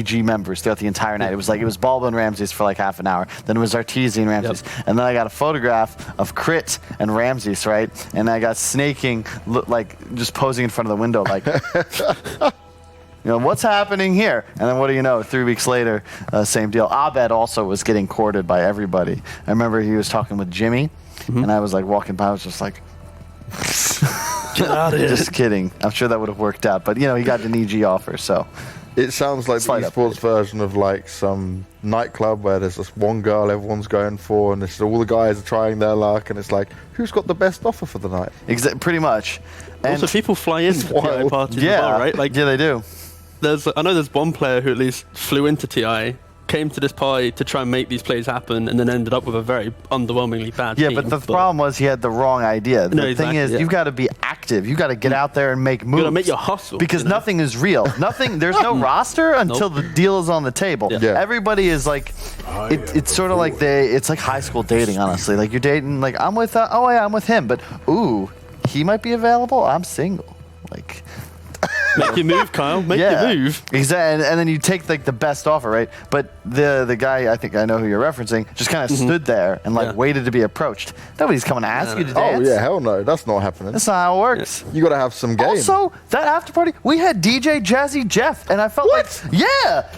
G members throughout the entire night. It was Bulba and Ramses for like half an hour. Then it was Arteezy and Ramses. Yep. And then I got a photograph of Crit and Ramses, right? And I got Snaking like just posing in front of the window like, you know, what's happening here? And then what do you know? 3 weeks later, same deal. Abed also was getting courted by everybody. I remember he was talking with Jimmy, and I was like walking by, I was just like, get out of here. Just kidding. I'm sure that would have worked out. But, you know, he got an EG offer, so. It sounds like the esports version of like some nightclub where there's this one girl everyone's going for, and all the guys are trying their luck, and it's like, who's got the best offer for the night? Pretty much. And also, people fly into TI parties as well, right? Like, yeah, they do. I know there's one player who at least flew into TI, came to this party to try and make these plays happen, and then ended up with a very underwhelmingly bad team. Yeah, but the problem was he had the wrong idea. The thing is, you've got to be active. You've got to get out there and make moves. You've got to make your hustle. Because nothing is real. There's no roster until the deal is on the table. Yeah. Everybody is like, it's sort of like it's like high school dating, honestly. Like you're dating, like I'm with, I'm with him, but ooh, he might be available. I'm single. Like. Make your move, Kyle. Make your move. Exactly, and then you take like the best offer, right? But the guy, I think I know who you're referencing, just kind of stood there and like waited to be approached. Nobody's coming to ask you to dance. Oh yeah, hell no, that's not happening. That's not how it works. You got to have some game. Also, that after party, we had DJ Jazzy Jeff, and I felt like,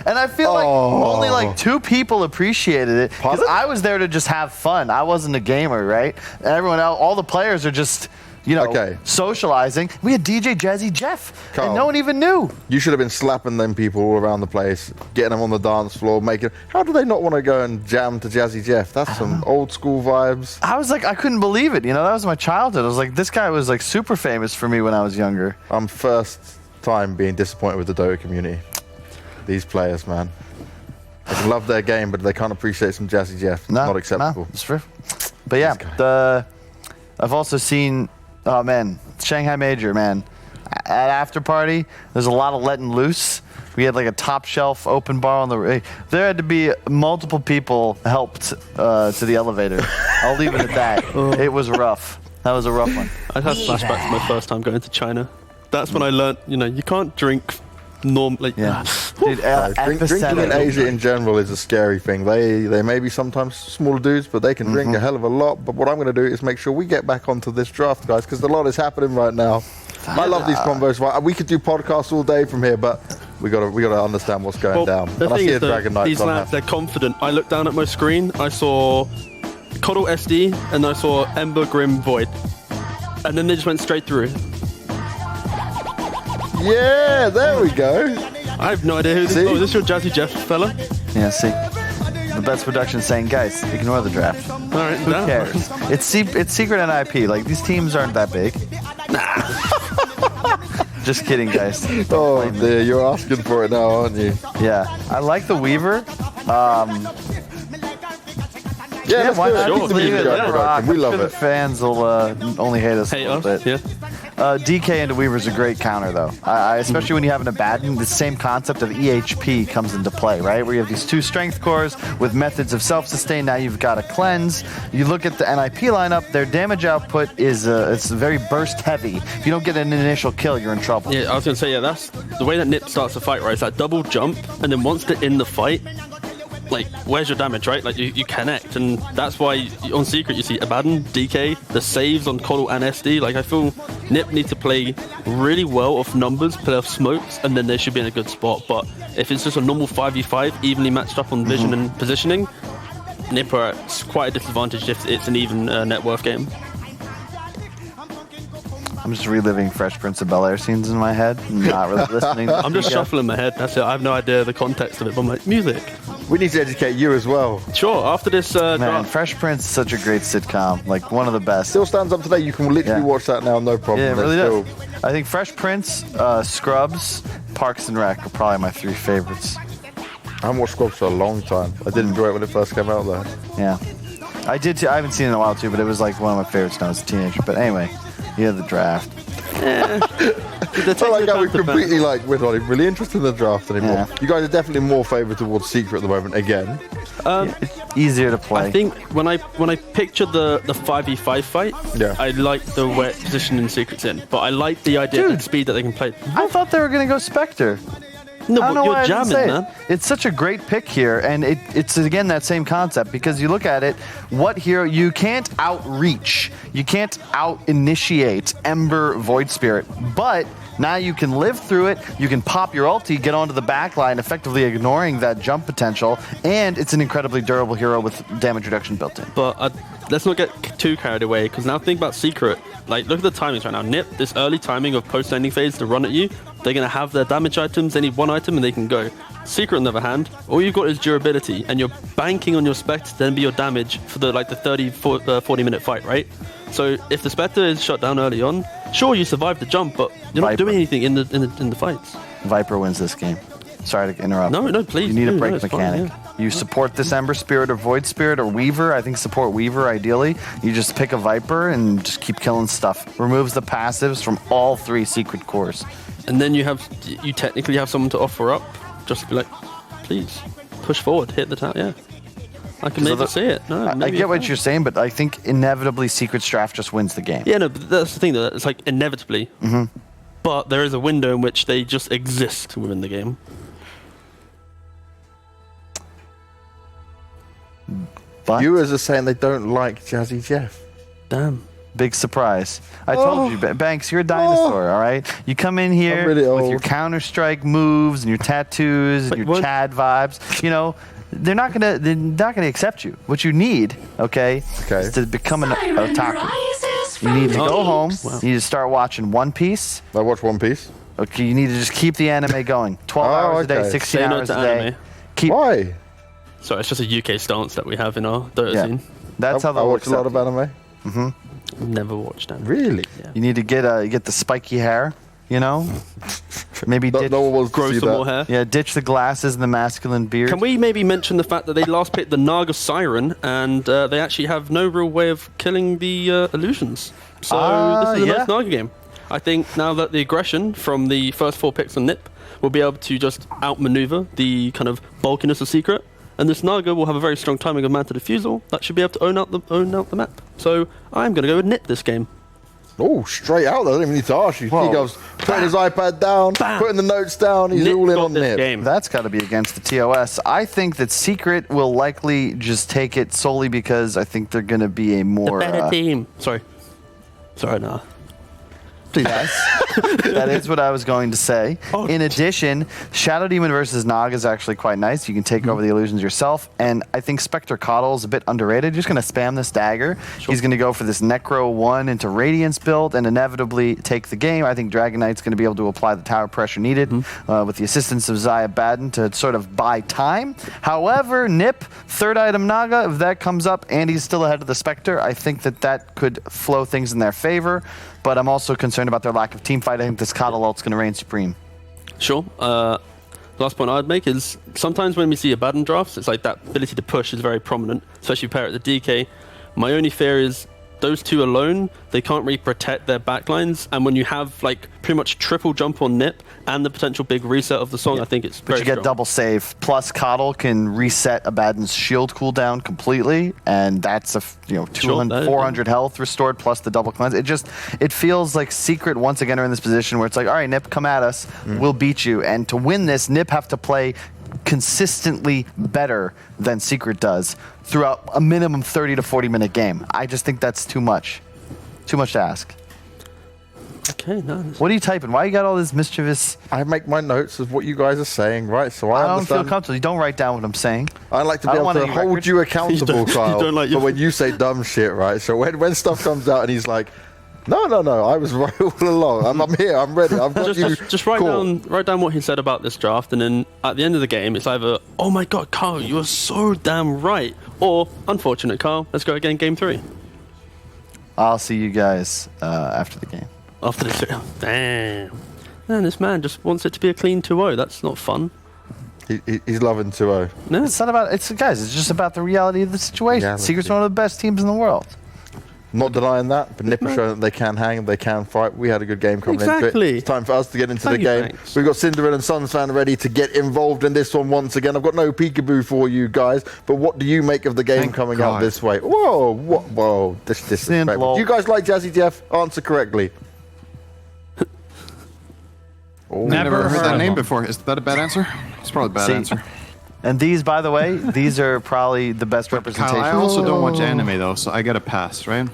and I feel like only like 2 people appreciated it because I was there to just have fun. I wasn't a gamer, right? And everyone else, all the players are just. You know, socializing. We had DJ Jazzy Jeff, and no one even knew. You should have been slapping them people all around the place, getting them on the dance floor, making. How do they not want to go and jam to Jazzy Jeff? That's some old school vibes. I was like, I couldn't believe it. You know, that was my childhood. I was like, this guy was like super famous for me when I was younger. I'm first time being disappointed with the Dota community. These players, man. They can love their game, but they can't appreciate some Jazzy Jeff. Not acceptable. No, it's true. But yeah, I've also seen. Oh man, Shanghai Major, man. At after party, there's a lot of letting loose. We had like a top shelf open bar on the. There had to be multiple people helped to the elevator. I'll leave it at that. It was rough. That was a rough one. I had flashbacks to my first time going to China. That's when I learned, you know, you can't drink normally. Yeah. Dude, drinking in Asia in general is a scary thing. They may be sometimes smaller dudes, but they can drink a hell of a lot. But what I'm going to do is make sure we get back onto this draft, guys, because a lot is happening right now. I love these combos. We could do podcasts all day from here, but we got to understand what's going down. The and I thing see is a Dragon Knight. These lads, they're confident. I looked down at my screen. I saw Coddle SD, and I saw Ember Grim Void, and then they just went straight through. Yeah, there we go. I have no idea who this is. Oh, is this your Jazzy Jeff fella? Yeah, see. The best production saying, guys, ignore the draft. All right, who cares? It's secret NiP. Like, these teams aren't that big. Just kidding, guys. Oh, dear, you're asking for it now, aren't you? Yeah. I like the Weaver. Yeah, why not? Sure. We love it. Fans will only hate us a little bit. Yeah. DK into Weaver's a great counter, though. Especially when you have an Abaddon, the same concept of EHP comes into play, right? Where you have these 2 strength cores with methods of self-sustain. Now you've got a cleanse. You look at the NiP lineup, their damage output is it's very burst heavy. If you don't get an initial kill, you're in trouble. Yeah, I was going to say, that's the way that NiP starts the fight, right? It's that double jump, and then once they're in the fight, like, where's your damage, right? Like, you connect, and that's why on Secret you see Abaddon, DK, the saves on Coddle and SD. Like, I feel NiP need to play really well off numbers, play off smokes, and then they should be in a good spot. But if it's just a normal 5v5, evenly matched up on vision and positioning, NiP are at quite a disadvantage if it's an even net worth game. I'm just reliving Fresh Prince of Bel-Air scenes in my head, not really listening. I'm just shuffling my head, that's it. I have no idea the context of it, but I'm like, music. We need to educate you as well. Sure, after this Man, Fresh Prince is such a great sitcom, like one of the best. Still stands up today. You can literally watch that now, no problem. Yeah, it really does. I think Fresh Prince, Scrubs, Parks and Rec are probably my 3 favorites. I haven't watched Scrubs for a long time. I did enjoy it when it first came out, though. Yeah. I did too. I haven't seen it in a while, too, but it was like one of my favorites when I was a teenager. But anyway, yeah, the draft. I like how we completely we're not even really interested in the draft anymore. Yeah. You guys are definitely more favoured towards Secret at the moment again. It's easier to play. I think when I picture the 5v5 fight, I like the wet position in Secret's in, but I like the idea of the speed that they can play. I thought they were going to go Spectre. No, I don't know but why I you're didn't jamming, say it. man. It's such a great pick here, and it's again that same concept, because you look at it, what hero you can't outreach, you can't out-initiate Ember Void Spirit, but now you can live through it, you can pop your ulti, get onto the back line, effectively ignoring that jump potential, and it's an incredibly durable hero with damage reduction built in. But let's not get too carried away, because now think about Secret. Like, look at the timings right now. NiP, this early timing of post-landing phase to run at you, they're going to have their damage items, they need one item and they can go. Secret, on the other hand, all you've got is durability, and you're banking on your Spectre to then be your damage for the 40-minute fight, right? So if the Spectre is shut down early on, sure, you survive the jump, but you're not doing anything in the fights. Viper wins this game. Sorry to interrupt. No, please. You need a break it's mechanic. Fine, yeah. You support this Ember Spirit or Void Spirit or Weaver. I think support Weaver ideally. You just pick a Viper and just keep killing stuff. Removes the passives from all 3 secret cores. And then you technically have someone to offer up. Just be like, please, push forward, hit the tower, yeah. I can maybe see it. No, I get what you're saying, but I think inevitably Secret Straff just wins the game. Yeah, no, but that's the thing, though. It's like inevitably. Mm-hmm. But there is a window in which they just exist within the game. But Viewers are saying they don't like Jazzy Jeff. Damn. big surprise. I told you, Banks, you're a dinosaur, all right? You come in here with your Counter-Strike moves and your tattoos and your Chad vibes. You know, they're not gonna accept you. What you need, okay, is to become an otaku. You need to go home. Wow. You need to start watching One Piece. I watch One Piece. Okay, you need to just keep the anime going. 12 hours a day, 16 hours a day. Why? So it's just a UK stance that we have in our Dota scene. That's how I watch a lot of anime. Mm-hmm. Never watched anime. Really? Yeah. You need to get the spiky hair, you know? Maybe grow some more hair. Yeah, ditch the glasses and the masculine beard. Can we maybe mention the fact that they last picked the Naga Siren, and they actually have no real way of killing the illusions? So this is a nice Naga game. I think now that the aggression from the first 4 picks on NiP will be able to just outmaneuver the kind of bulkiness of Secret, and this Naga will have a very strong timing of Manta Diffusal that should be able to own out the map. So I'm going to go with NiP this game. Oh, straight out there. I don't even need to ask you. He goes putting his iPad down, putting the notes down. He's all in on NiP. Game. That's got to be against the TOS. I think that Secret will likely just take it solely because I think they're going to be a more... The better team. Sorry, nah. Yes, that is what I was going to say. Oh. In addition, Shadow Demon versus Naga is actually quite nice. You can take over the illusions yourself, and I think Spectre Coddle is a bit underrated. You're just going to spam this dagger. Sure. He's going to go for this Necro 1 into Radiance build and inevitably take the game. I think Dragon Knight's going to be able to apply the tower pressure needed with the assistance of Zaya Baden to sort of buy time. However, NiP, third item Naga, if that comes up and he's still ahead of the Spectre, I think that could flow things in their favor. But I'm also concerned about their lack of team fight. I think this Coddle ult's going to reign supreme. Sure. Last point I'd make is sometimes when we see Abaddon drafts, it's like that ability to push is very prominent, especially pair it with the DK. My only fear is those two alone, they can't really protect their backlines. And when you have like pretty much triple jump on NiP and the potential big reset of the song, I think it's very But you get double save. Plus Coddle can reset Abaddon's shield cooldown completely. And that's 400 health restored plus the double cleanse. It feels like Secret once again are in this position where it's like, all right, NiP, come at us. We'll beat you. And to win this, NiP have to play consistently better than Secret does throughout a minimum 30 to 40 minute game. I just think that's too much to ask. Okay, no. What are you typing? Why you got all this mischievous? I make my notes of what you guys are saying, right? So I don't feel comfortable. You don't write down what I'm saying. I like to be able to hold you accountable, Kyle. For when you say dumb shit, right? So when stuff comes out and he's like, No, I was right all along. I'm here. I'm ready. I've got just write down what he said about this draft, and then at the end of the game, it's either, oh my god, Carl, you are so damn right, or unfortunate, Carl, let's go again, game 3. I'll see you guys after the game. After the game. Damn. Man, this man just wants it to be a clean 2-0. That's not fun. He's loving 2-0. No. It's not about. It's just about the reality of the situation. Secret's one of the best teams in the world. Not denying that, but NiP are showing that they can hang, they can fight. We had a good game coming into it. It's time for us to get into the game. Thanks. We've got Cinderella and Suns fan ready to get involved in this one once again. I've got no peekaboo for you guys, but what do you make of the game coming out this way? Whoa, this disrespectful. Do you guys like Jazzy Jeff? Answer correctly. Never heard that name before. Is that a bad answer? It's probably a bad answer. And these, by the way, these are probably the best representation. Kyle, I also don't watch anime though, so I get a pass, right?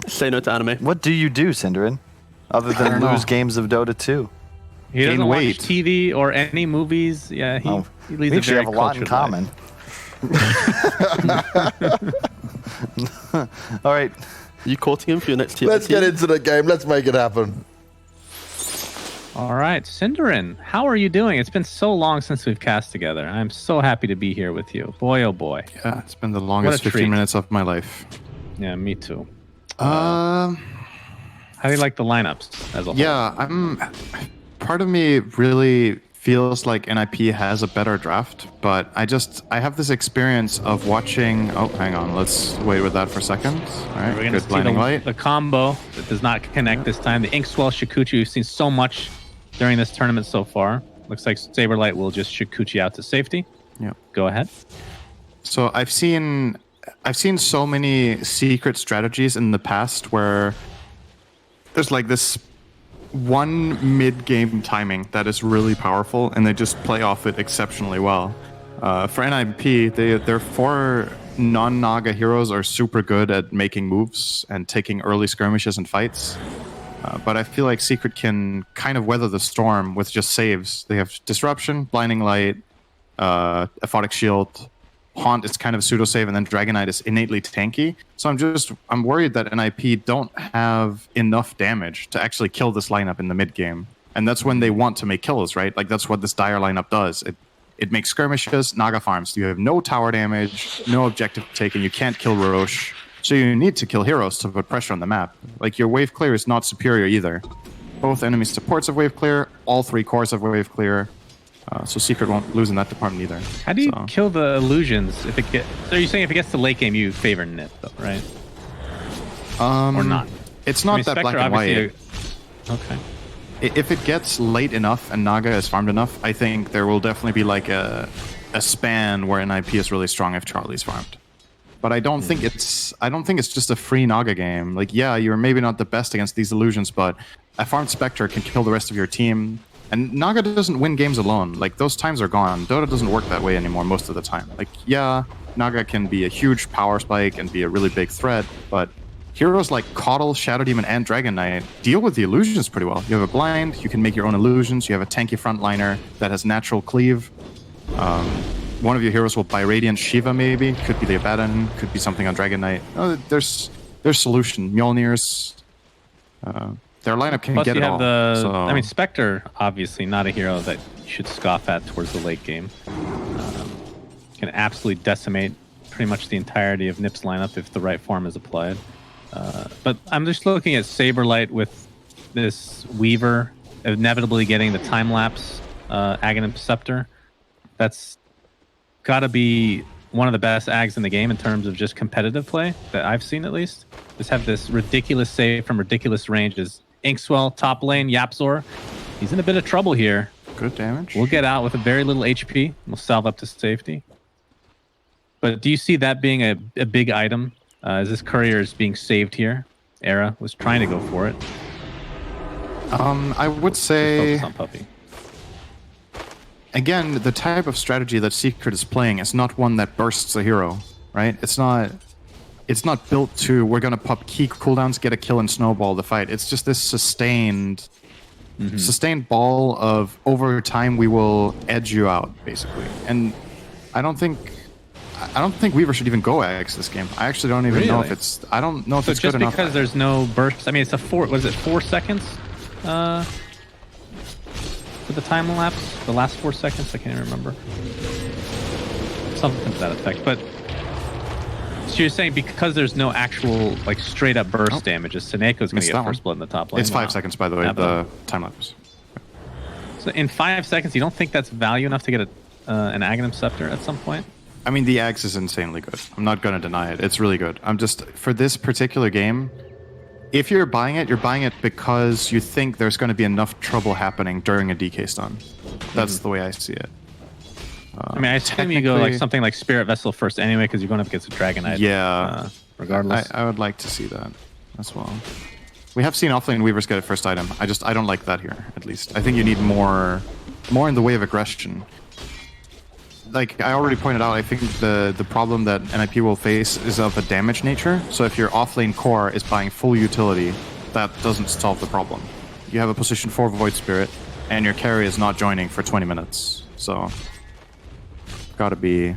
Say no to anime. What do you do, Synderin, other than lose games of Dota 2? He doesn't Gain watch weight. TV or any movies. Yeah, he leads We a actually very have a lot in cultured common. All right. Are you courting him for your next team? Let's get into the game. Let's make it happen. All right, Synderin, how are you doing? It's been so long since we've cast together. I'm so happy to be here with you. Boy, oh boy. Yeah, it's been the longest 15 treat. minutes of my life. Yeah, me too. Um, How do you like the lineups as a whole? yeah, part of me really feels like NiP has a better draft, but I have this experience of watching. Oh, hang on, let's wait with that for a second. All right, We're going to good see blinding light. the combo that does not connect this time. The Inkswell Shikuchi, we've seen so much during this tournament so far. Looks like Saberlight will just Shikuchi out to safety. Yeah. Go ahead. So I've seen so many secret strategies in the past where there's like this one mid-game timing that is really powerful, and they just play off it exceptionally well. For NiP, their 4 non-Naga heroes are super good at making moves and taking early skirmishes and fights. But I feel like Secret can kind of weather the storm with just saves. They have Disruption, Blinding Light, Aphotic Shield, Haunt is kind of pseudo save, and then Dragonite is innately tanky. So I'm worried that NiP don't have enough damage to actually kill this lineup in the mid game, and that's when they want to make kills, right? Like that's what this Dire lineup does. It makes skirmishes, Naga farms. You have no tower damage, no objective taken. You can't kill Roche, so you need to kill heroes to put pressure on the map. Like your wave clear is not superior either. Both enemy supports have wave clear, all 3 cores have wave clear. So Secret won't lose in that department either. How do you kill the illusions if it gets? So you're saying if it gets to late game, you favor NiP, though, right? Or not? It's not that Spectre, black and white. Okay. If it gets late enough and Naga is farmed enough, I think there will definitely be like a span where NiP is really strong if Charlie's farmed. But I don't think it's just a free Naga game. Like, yeah, you're maybe not the best against these illusions, but a farmed Spectre can kill the rest of your team. And Naga doesn't win games alone. Like, those times are gone. Dota doesn't work that way anymore most of the time. Like, yeah, Naga can be a huge power spike and be a really big threat, but heroes like Caudle, Shadow Demon, and Dragon Knight deal with the illusions pretty well. You have a blind, you can make your own illusions, you have a tanky frontliner that has natural cleave. One of your heroes will buy Radiant Shiva, maybe. Could be the Abaddon, could be something on Dragon Knight. Oh, there's solution. Mjolnirs. Their lineup can Plus get you it have all. the. So, I mean, Spectre, obviously not a hero that you should scoff at towards the late game. Can absolutely decimate pretty much the entirety of NiP's lineup if the right form is applied. But I'm just looking at Saberlight with this Weaver inevitably getting the time lapse Aghanim Scepter. That's got to be one of the best ags in the game in terms of just competitive play that I've seen, at least. Just have this ridiculous save from ridiculous ranges. Inkswell, top lane, Yapzor. He's in a bit of trouble here. good damage. We'll get out with a very little HP. We'll salve up to safety. But do you see that being a big item? As this courier is being saved here. Era was trying to go for it. I would say... Focus on Puppy. Again, the type of strategy that Secret is playing is not one that bursts a hero, right? It's not built to, we're going to pop key cooldowns, get a kill, and snowball the fight. It's just this sustained ball of, over time, we will edge you out, basically. And I don't think Weaver should even go Axe this game. I actually don't even know if it's... I don't know if it's good enough. Just because there's no burst... I mean, it's a 4 seconds? For the time lapse? The last 4 seconds? I can't even remember. Something to that effect. But... So you're saying because there's no actual, like, straight-up burst damage, Seneco's going to get first blood in the top lane? It's 5 seconds, by the way, the time lapse. So in 5 seconds, you don't think that's value enough to get an Aghanim Scepter at some point? I mean, the Axe is insanely good. I'm not going to deny it. It's really good. I'm just... For this particular game... If you're buying it because you think there's going to be enough trouble happening during a DK stun. That's the way I see it. I mean, I assume you go like something like Spirit Vessel first anyway, because you're going up against a Dragon Knight. Yeah. Regardless. I would like to see that as well. We have seen offlane Weavers get a first item. I don't like that here, at least. I think you need more in the way of aggression. Like I already pointed out, I think the problem that NiP will face is of a damage nature. So if your offlane core is buying full utility, that doesn't solve the problem. You have a position 4 Void Spirit, and your carry is not joining for 20 minutes. So gotta be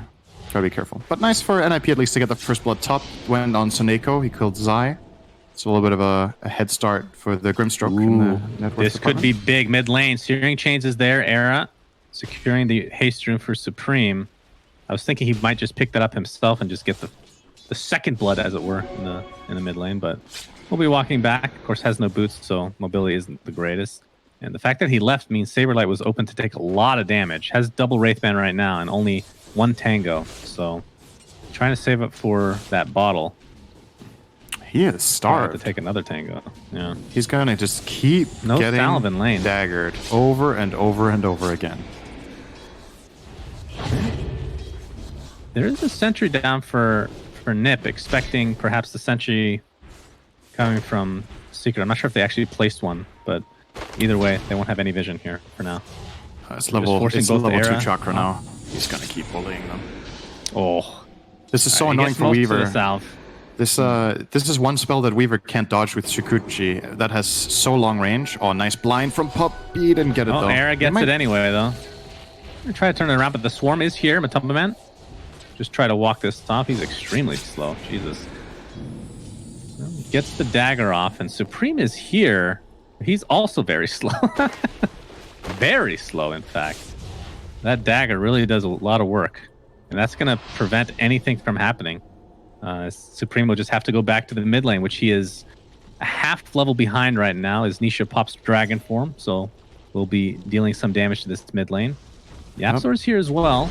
careful. But nice for NiP at least to get the first blood top. Went on Soneko, he killed Zai. It's a little bit of a head start for the Grimstroke in the network. This department. could be big mid lane. Searing Chains is there. Era securing the haste rune for Supreme. I was thinking he might just pick that up himself and just get the second blood, as it were, in the mid lane. But we'll be walking back. Of course, has no boots, so mobility isn't the greatest. And the fact that he left means Saberlight was open to take a lot of damage. Has double Wraithband right now and only 1 Tango. So trying to save up for that bottle. He is starved to take another Tango. Yeah, he's gonna just keep getting salve in lane. Daggered over and over and over again. There is a sentry down for NiP, expecting perhaps the sentry coming from Secret. I'm not sure if they actually placed one, but either way, they won't have any vision here for now. It's level 2 chakra now. He's gonna keep bullying them. Oh, this is so annoying for Weaver. South. This is one spell that Weaver can't dodge with Shukuchi that has so long range. Oh, nice blind from Pup. He didn't get it though. Era gets it anyway though. I'm gonna try to turn it around, but the swarm is here. Matumba Man. Just try to walk this off. He's extremely slow. Jesus. Gets the dagger off, and Supreme is here. He's also very slow. Very slow, in fact. That dagger really does a lot of work, and that's going to prevent anything from happening. Supreme will just have to go back to the mid lane, which he is a half level behind right now as Nisha pops dragon form, so we'll be dealing some damage to this mid lane. Yapzor's here as well.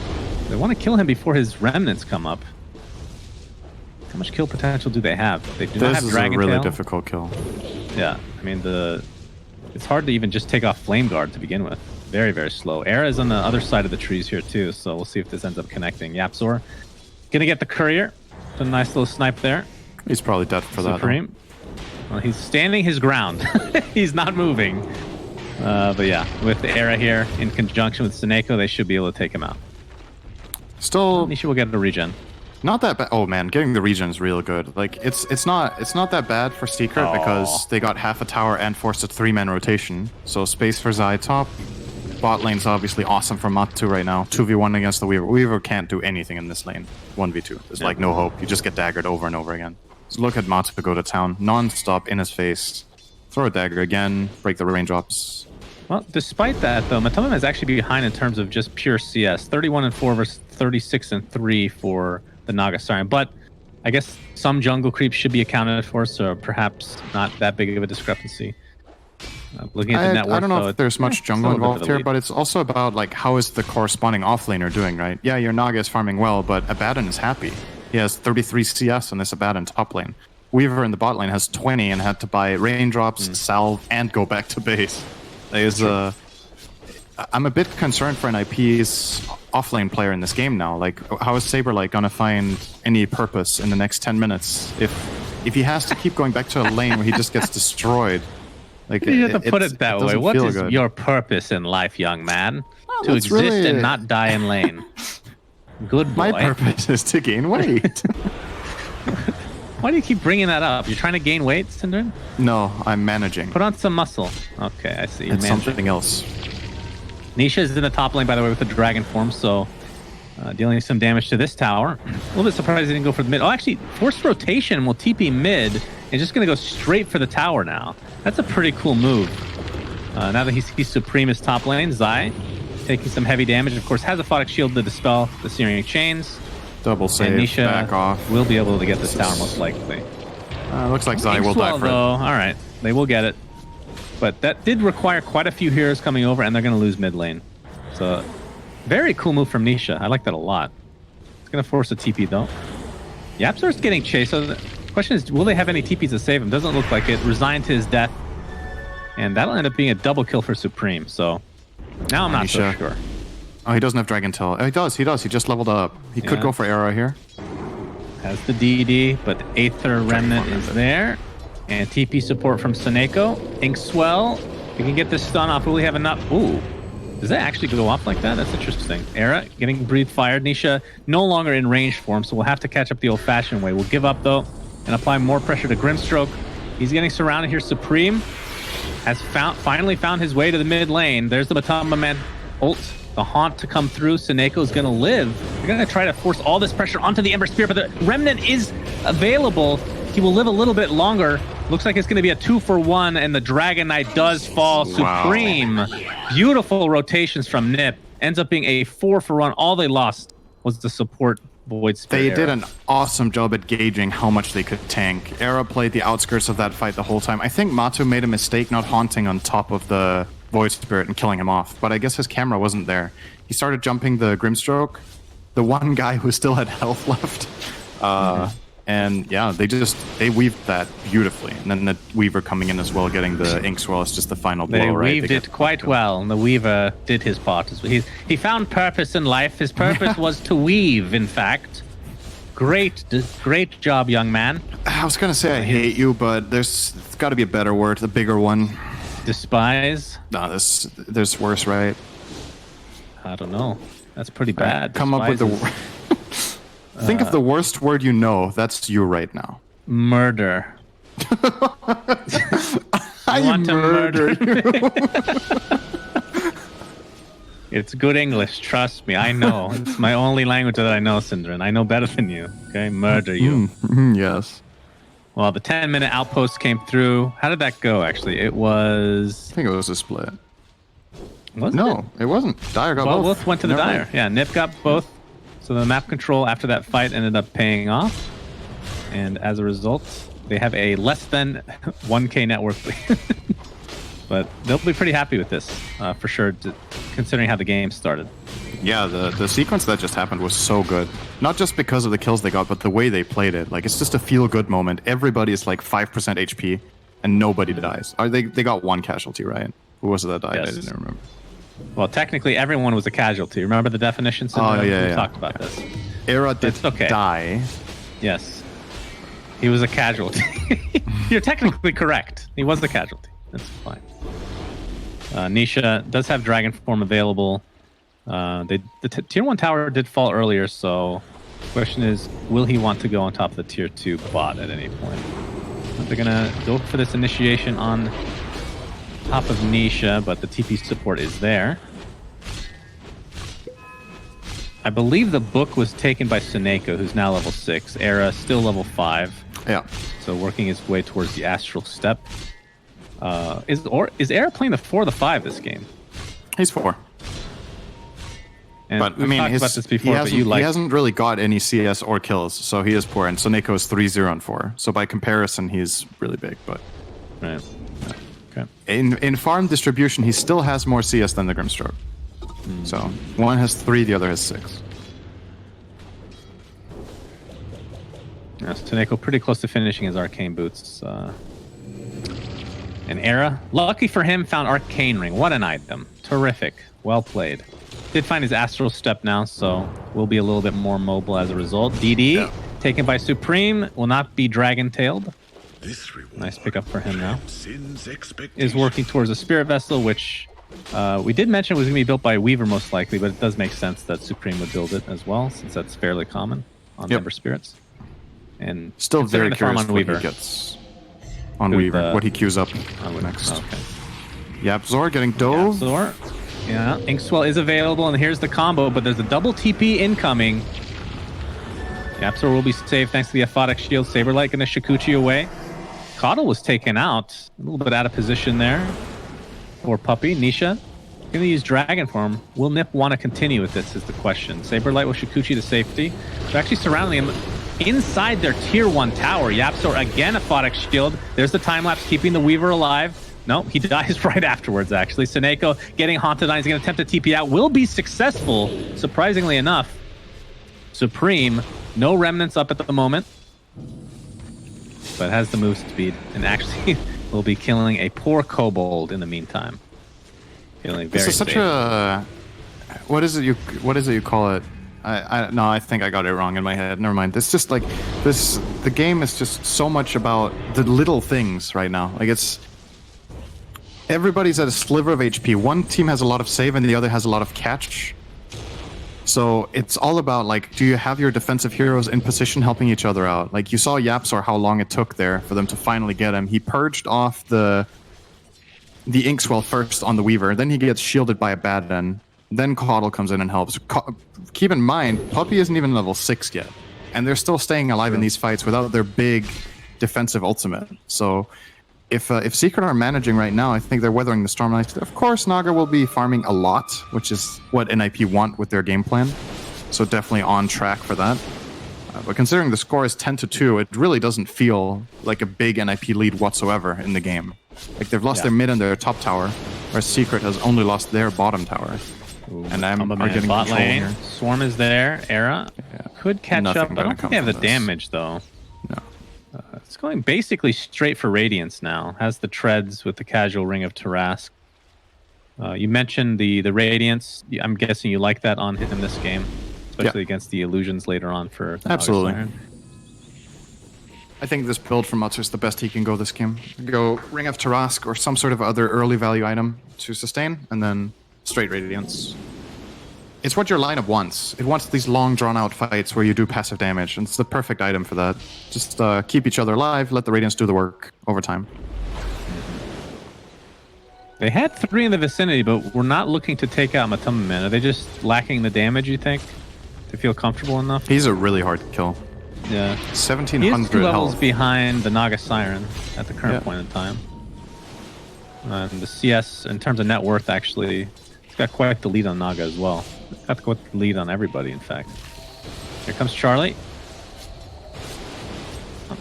They want to kill him before his remnants come up. How much kill potential do they have? They do not have Dragon This is a really Tail. difficult kill. Yeah, I mean, it's hard to even just take off Flame Guard to begin with. Very, very slow. Era is on the other side of the trees here too, so we'll see if this ends up connecting. Yapzor gonna get the courier. A nice little snipe there. He's probably dead for Supreme. Well, he's standing his ground. He's not moving. But yeah, with the Era here in conjunction with Soneko, they should be able to take him out. Still, Nisha will get the regen. Not that bad. Oh man, getting the regen is real good. Like it's not that bad for Secret because they got half a tower and forced a 3-man rotation. So space for Zai top. Bot lane's obviously awesome for Map2 right now. 2v1 against the Weaver. Weaver can't do anything in this lane. 1v2. There's like no hope. You just get daggered over and over again. So look at Map2 go to town. Non-stop in his face. Throw a dagger again. Break the raindrops. Well, despite that, though, Matumba is actually behind in terms of just pure CS. 31-4 versus 36-3 for the Nagasarian. But I guess some jungle creep should be accounted for, so perhaps not that big of a discrepancy. Looking at the network, I don't know if there's much jungle involved here, lead. but it's also about like how is the corresponding offlaner doing, right? Yeah, your Naga is farming well, but Abaddon is happy. He has 33 CS on this Abaddon top lane. Weaver in the bot lane has 20 and had to buy raindrops, salve, and go back to base. I'm a bit concerned for NiP's offlane player in this game now. Like, how is Saberlight gonna find any purpose in the next 10 minutes if he has to keep going back to a lane where he just gets destroyed? Like, you have to put it that way. What is good. your purpose in life, young man? To that's exist really- and not die in lane. Good boy. My purpose is to gain weight. Why do you keep bringing that up? You're trying to gain weight, Syndrin? No, I'm managing. Put on some muscle. Okay, I see. It's something else. Nisha is in the top lane, by the way, with the dragon form, so dealing some damage to this tower. A little bit surprised he didn't go for the mid. Oh, actually, forced rotation will TP mid and just going to go straight for the tower now. That's a pretty cool move. Now that he's Supreme as top lane, Zai taking some heavy damage. Of course, has a Photic Shield to dispel the Searing Chains. Double save, and Nisha back off. will be able to get this tower most likely. Looks like Zai will die for it. All right, they will get it. But that did require quite a few heroes coming over, and they're going to lose mid lane. So, very cool move from Nisha. I like that a lot. It's going to force a TP, though. Yapzor's getting chased. So the question is, will they have any TPs to save him? Doesn't look like it. Resigned to his death. And that'll end up being a double kill for Supreme. So, now I'm not so sure. Oh, he doesn't have Dragon Tail. Oh, he does. He just leveled up. He could go for Arrow here. Has the DD, but Aether Remnant is there. And TP support from Seneko. Inkswell, we can get this stun off. Will we have enough? Ooh. Does that actually go off like that? That's interesting. Era getting breathe fired. Nisha no longer in range for him, so we'll have to catch up the old-fashioned way. We'll give up, though, and apply more pressure to Grimstroke. He's getting surrounded here. Supreme has finally found his way to the mid lane. There's the Matamba Man ult. The Haunt to come through. Seneko is going to live. They're going to try to force all this pressure onto the Ember Spear, but the Remnant is available. He will live a little bit longer. Looks like it's going to be a 2-for-1, and the Dragon Knight does fall. Wow. Supreme. Beautiful rotations from NiP. Ends up being a 4-for-1. All they lost was the support Void Spirit. They did an awesome job at gauging how much they could tank. Era played the outskirts of that fight the whole time. I think Map2 made a mistake not haunting on top of the Void Spirit and killing him off, but I guess his camera wasn't there. He started jumping the Grimstroke, the one guy who still had health left. And yeah, they weaved that beautifully. And then the Weaver coming in as well, getting the Inkswell is just the final blow, They right? weaved it quite well, and the Weaver did his part as well. He found purpose in life. His purpose was to weave, in fact. Great job, young man. I was gonna say I hate you, but there's got to be a better word, a bigger one. Despise? No, there's worse, right? I don't know. That's pretty bad. Come up with the. Think of the worst word you know. That's you right now. Murder. I want to murder you. It's good English, trust me. I know. It's my only language that I know, Syndran. I know better than you. Okay, murder you. Yes. Well, the 10-minute outpost came through. How did that go, actually? It was... I think it was a split. Wasn't No, it? it wasn't. Dire got both. Both went to the Never Dire. mind. Yeah, NiP got both. So the map control after that fight ended up paying off. And as a result, they have a less than 1K net worth lead. But they'll be pretty happy with this, for sure, considering how the game started. Yeah, the sequence that just happened was so good. Not just because of the kills they got, but the way they played it. Like, it's just a feel-good moment. Everybody is like 5% HP, and nobody dies. They got one casualty, right? Who was it that died? Yes. I didn't remember. Well, technically, everyone was a casualty. Remember the definition? Oh, We yeah. talked about this. Era did It's okay. die. Yes. He was a casualty. You're technically correct. He was a casualty. That's fine. Nisha does have Dragon Form available. The Tier 1 tower did fall earlier, so the question is, will he want to go on top of the Tier 2 bot at any point? They're going to go for this initiation on top of Nisha, but the TP support is there. I believe the book was taken by Seneko, who's now level 6. Era still level 5. Yeah. So working his way towards the Astral Step. Is Era playing the 4 or the 5 this game? He's 4. And But I we've mean, talked about this before, but he you hasn't really got any CS or kills, so he is poor. And Soneko is 3-0 and 4. So by comparison, he's really big. But Right. Okay. in farm distribution, he still has more CS than the Grimstroke. So one has 3, the other has 6. Yes, Taneko pretty close to finishing his arcane boots. An Era, lucky for him, found Arcane Ring. What an item. Terrific. Well played. Did find his Astral Step now, so will be a little bit more mobile as a result. DD, taken by Supreme, will not be dragon-tailed. Nice pickup for him now. Is working towards a Spirit Vessel, which we did mention was going to be built by Weaver most likely, but it does make sense that Supreme would build it as well, since that's fairly common on Ember Spirits. And Still very considering the farm curious on what Weaver. he gets on With, Weaver, what he queues up next. Okay. Yapzor getting dove. Yapzor. Yeah, Inkswell is available, and here's the combo, but there's a double TP incoming. Yapzor will be saved thanks to the Aphotic Shield. Saberlight going to Shikuchi away. Coddle was taken out. A little bit out of position there. Poor puppy. Nisha going to use Dragon Form. Will NiP want to continue with this is the question. Saberlight will Shikuchi to safety. They're actually surrounding him inside their Tier 1 tower. Yapzor again, Aphotic Shield. There's the time-lapse keeping the Weaver alive. No, he dies right afterwards, actually. Seneko getting haunted on. He's going to attempt to TP out. Will be successful, surprisingly enough. Supreme, no remnants up at the moment. But has the move speed. And actually will be killing a poor kobold in the meantime. Feeling very This is such safe. a... What is it you call it? No, I think I got it wrong in my head. Never mind. It's just like this. The game is just so much about the little things right now. Like it's everybody's at a sliver of HP. One team has a lot of save, and the other has a lot of catch. So it's all about like, do you have your defensive heroes in position helping each other out? Like you saw Yapsor, how long it took there for them to finally get him. He purged off the Inkswell first on the Weaver, then he gets shielded by a Abaddon. Then Caudle comes in and helps. Keep in mind, Puppey isn't even level 6 yet, and they're still staying alive in these fights without their big defensive ultimate. So if Secret are managing right now, I think they're weathering the storm. Of course, Naga will be farming a lot, which is what NiP want with their game plan. So definitely on track for that. But considering the score is 10-2, it really doesn't feel like a big NiP lead whatsoever in the game. Like they've lost their mid and their top tower, whereas Secret has only lost their bottom tower. Ooh, and I'm getting bot control lane. here. Swarm is there. Era could catch up. I don't think they have the damage though. No. It's going basically straight for Radiance now. Has the treads with the casual ring of Tarask. You mentioned the Radiance. I'm guessing you like that on him in this game, especially against the illusions later on for the absolutely. Siren. I think this build from Mutzer is the best he can go this game. Go Ring of Tarask or some sort of other early value item to sustain, and then straight Radiance. It's what your lineup wants. It wants these long, drawn-out fights where you do passive damage, and it's the perfect item for that. Just keep each other alive, let the Radiance do the work over time. They had 3 in the vicinity, but we're not looking to take out Matumba Man. Are they just lacking the damage, you think, to feel comfortable enough? He's a really hard kill. Yeah. 1700 He is 2 levels health. behind the Naga Siren at the current point in time. And the CS, in terms of net worth, actually, it's got quite the lead on Naga as well. It's got quite the lead on everybody, in fact. Here comes Charlie.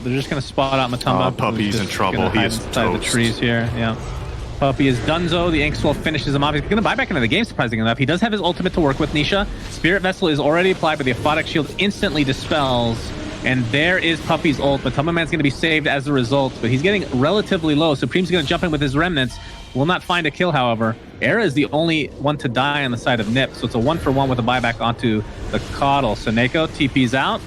They're just going to spot out Matumba. Oh, Puppey's in trouble. He's inside the trees here. Yeah. Puppey is Dunzo. The Inkswell finishes him off. He's going to buy back into the game, surprisingly enough. He does have his ultimate to work with, Nisha. Spirit Vessel is already applied, but the Aphotic Shield instantly dispels. And there is Puppey's ult. Matumba Man's going to be saved as a result, but he's getting relatively low. Supreme's going to jump in with his remnants. Will not find a kill, however. Era is the only one to die on the side of NiP, so it's a 1-for-1 with a buyback onto the Caudle. So Neko TP's out.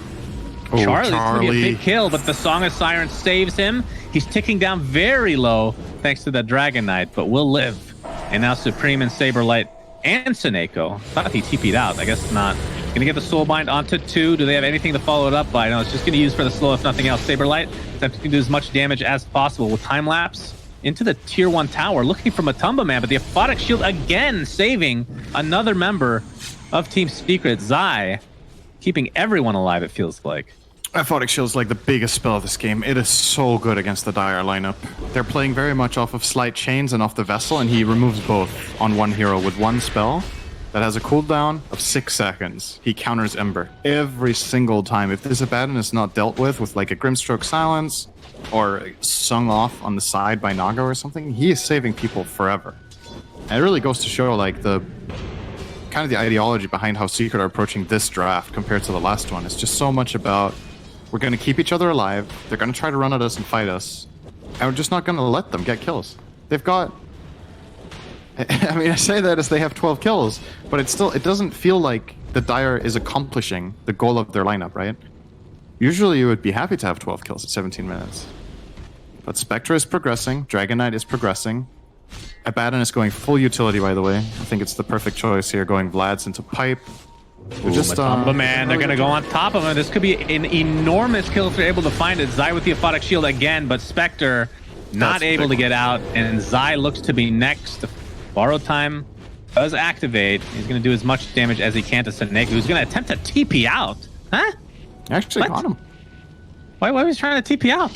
Oh, Charlie's going to be a big kill, but the Song of Siren saves him. He's ticking down very low thanks to the Dragon Knight, but will live. And now Supreme and Saberlight and Seneko. Thought he TP'd out. I guess not. Going to get the Soulbind onto 2. Do they have anything to follow it up by? No, it's just going to use for the slow, if nothing else. Saberlight attempting to do as much damage as possible with time lapse into the tier 1 tower, looking for Matumba Man, but the Aphotic Shield again saving another member of Team Secret, Zai, keeping everyone alive, it feels like. Aphotic Shield's like the biggest spell of this game. It is so good against the Dire lineup. They're playing very much off of Slight Chains and off the Vessel, and he removes both on one hero with one spell that has a cooldown of 6 seconds. He counters Ember every single time. If this Abaddon is not dealt with like a Grimstroke Silence or sung off on the side by Naga or something, he is saving people forever. And it really goes to show like the kind of the ideology behind how Secret are approaching this draft compared to the last one. It's just so much about we're going to keep each other alive, they're going to try to run at us and fight us, and we're just not going to let them get kills. They've got... I mean, I say that as they have 12 kills, but it doesn't feel like the Dire is accomplishing the goal of their lineup, right? Usually you would be happy to have 12 kills at 17 minutes. But Spectre is progressing, Dragon Knight is progressing, Abaddon is going full utility, by the way. I think it's the perfect choice here, going Vlad's into Pipe. Ooh, just Matumba Man, they're going to go on top of him. This could be an enormous kill if they're able to find it. Zai with the Aphotic Shield again, but Spectre not able to get out, and Zai looks to be next. Borrow Time does activate. He's going to do as much damage as he can to Seneko, who's going to attempt to TP out. Huh? Actually got him. Why was he trying to TP out?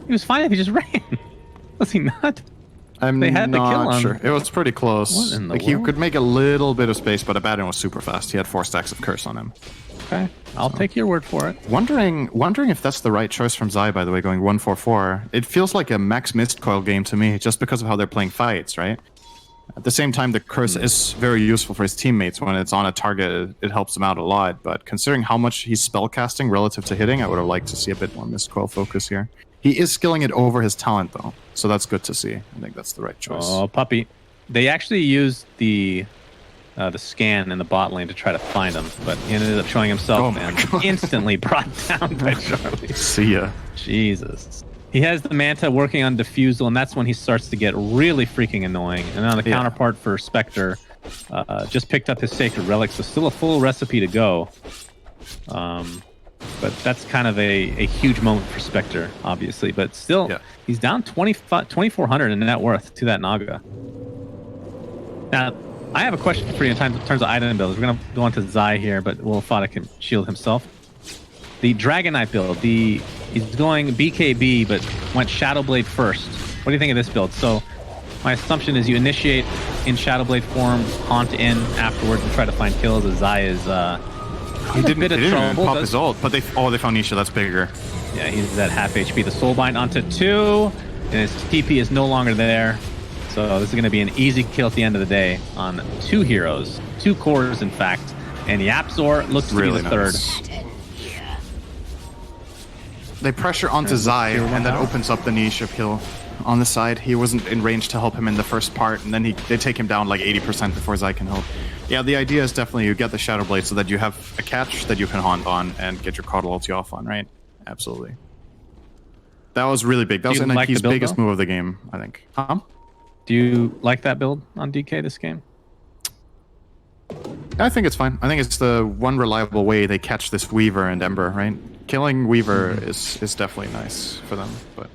He was fine if he just ran. Was he not? They had the kill on. Sure. It was pretty close. Like he could make a little bit of space, but Abaddon was super fast. He had 4 stacks of curse on him. Okay, I'll take your word for it. Wondering if that's the right choice from Zai, by the way, going 1-4-4. It feels like a max mist coil game to me, just because of how they're playing fights, right? At the same time, the curse is very useful for his teammates. When it's on a target, it helps him out a lot. But considering how much he's spellcasting relative to hitting, I would have liked to see a bit more mist coil focus here. He is skilling it over his talent, though, so that's good to see. I think that's the right choice. Oh, Puppey. They actually used the the scan in the bot lane to try to find him, but he ended up showing himself and instantly brought down by Charlie. See ya. Jesus. He has the Manta working on Diffusal, and that's when he starts to get really freaking annoying. And now the counterpart for Spectre just picked up his Sacred Relic, so still a full recipe to go. But that's kind of a huge moment for Spectre, obviously. But still, he's down 2,400 in net worth to that Naga. Now, I have a question for you in terms of item builds. We're going to go on to Zai here, but Wolfada can shield himself. The Dragon Knight build, he's going BKB, but went Shadowblade first. What do you think of this build? So my assumption is you initiate in Shadowblade form, haunt in afterwards, and try to find kills as Zai is he didn't even pop his ult, but they found Nisha. That's bigger. Yeah, he's at half HP. The Soulbind onto 2, and his TP is no longer there. So this is going to be an easy kill at the end of the day on 2 heroes, 2 cores, in fact. And Yapzor looks to be the third. They pressure onto Zai, and that opens up the niche of kill on the side. He wasn't in range to help him in the first part, and then they take him down like 80% before Zai can help. Yeah, the idea is definitely you get the Shadow Blade so that you have a catch that you can haunt on and get your Coddle ulti off on, right? Absolutely. That was really big. That was NiP's biggest move of the game, I think. Do you like that build on DK this game? I think it's fine. I think it's the one reliable way they catch this Weaver and Ember, right? Killing Weaver is definitely nice for them, but...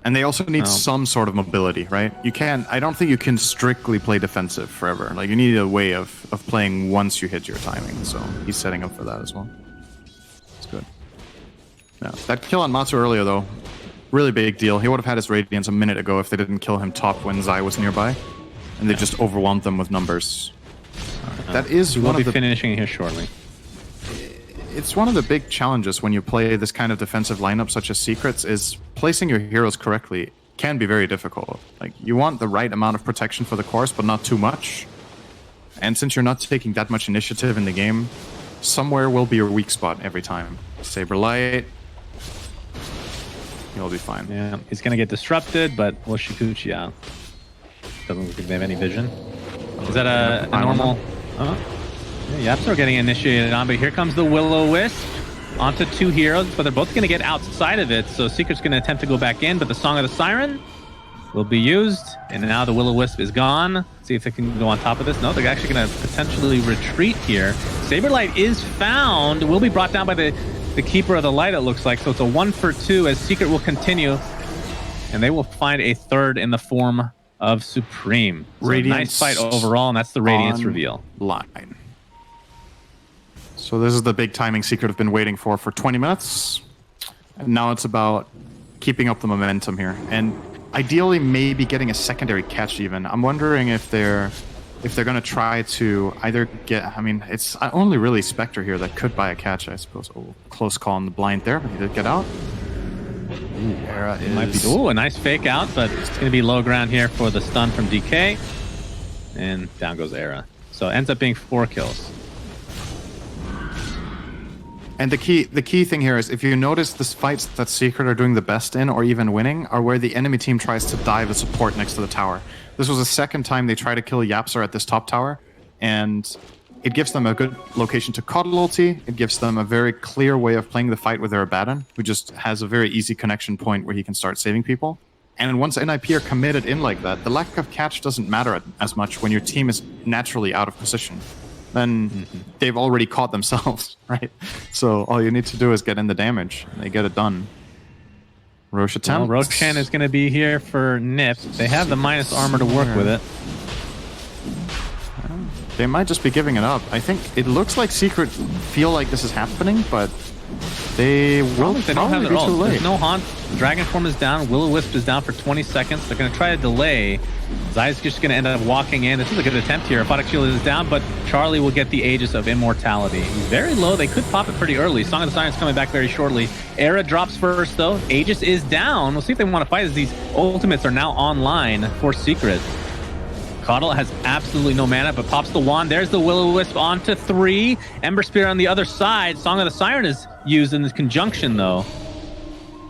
And they also need some sort of mobility, right? I don't think you can strictly play defensive forever. Like, you need a way of playing once you hit your timing, so he's setting up for that as well. It's good. Yeah, that kill on Map2 earlier, though, really big deal. He would have had his Radiance a minute ago if they didn't kill him top when Zai was nearby. And they just overwhelmed them with numbers. That is one of the... finishing here shortly. It's one of the big challenges when you play this kind of defensive lineup, such as Secrets, is placing your heroes correctly can be very difficult. Like, you want the right amount of protection for the course, but not too much. And since you're not taking that much initiative in the game, somewhere will be your weak spot every time. Saberlight, you'll be fine. Yeah, he's gonna get disrupted, but we'll Shikuchi out. Doesn't look like they have any vision. Is that a normal? Yeah, Yapzor getting initiated on, but here comes the Will-O-Wisp onto 2 heroes, but they're both going to get outside of it, so Secret's going to attempt to go back in, but the Song of the Siren will be used, and now the Will-O-Wisp is gone. See if they can go on top of this. No, they're actually going to potentially retreat here. Saberlight is found, will be brought down by the Keeper of the Light, it looks like, so it's a 1 for 2 as Secret will continue, and they will find a third in the form of Supreme. So nice fight overall, and that's the Radiance reveal. Line. So this is the big timing Secret have been waiting for 20 minutes. And now it's about keeping up the momentum here. And ideally maybe getting a secondary catch even. I'm wondering if they're going to try to either get... I mean, it's only really Spectre here that could buy a catch, I suppose. Oh, close call on the blind there, but he did get out. Era might be... Ooh, a nice fake out, but it's going to be low ground here for the stun from DK. And down goes Era. So it ends up being 4 kills. And the key thing here is, if you notice, the fights that Secret are doing the best in, or even winning, are where the enemy team tries to dive a support next to the tower. This was the second time they tried to kill Yapzor at this top tower, and it gives them a good location to Coddle ulti. It gives them a very clear way of playing the fight with their Abaddon, who just has a very easy connection point where he can start saving people. And once NiP are committed in like that, the lack of catch doesn't matter as much when your team is naturally out of position. Then they've already caught themselves, right? So all you need to do is get in the damage, and they get it done. Roche attempts. Well, Roshan is going to be here for NiP. They have the minus armor to work with it. They might just be giving it up. I think it looks like Secret feel like this is happening, but they will probably be too late. There's no haunt. Dragon form is down. Will-O-Wisp is down for 20 seconds. They're going to try to delay. Zai's just going to end up walking in. This is a good attempt here. Aphotic Shield is down, but Charlie will get the Aegis of Immortality. He's very low. They could pop it pretty early. Song of the Siren's coming back very shortly. Era drops first, though. Aegis is down. We'll see if they want to fight as these ultimates are now online for Secret. Coddle has absolutely no mana, but pops the wand. There's the Will-O-Wisp onto 3. Ember Spear on the other side. Song of the Siren is used in this conjunction, though.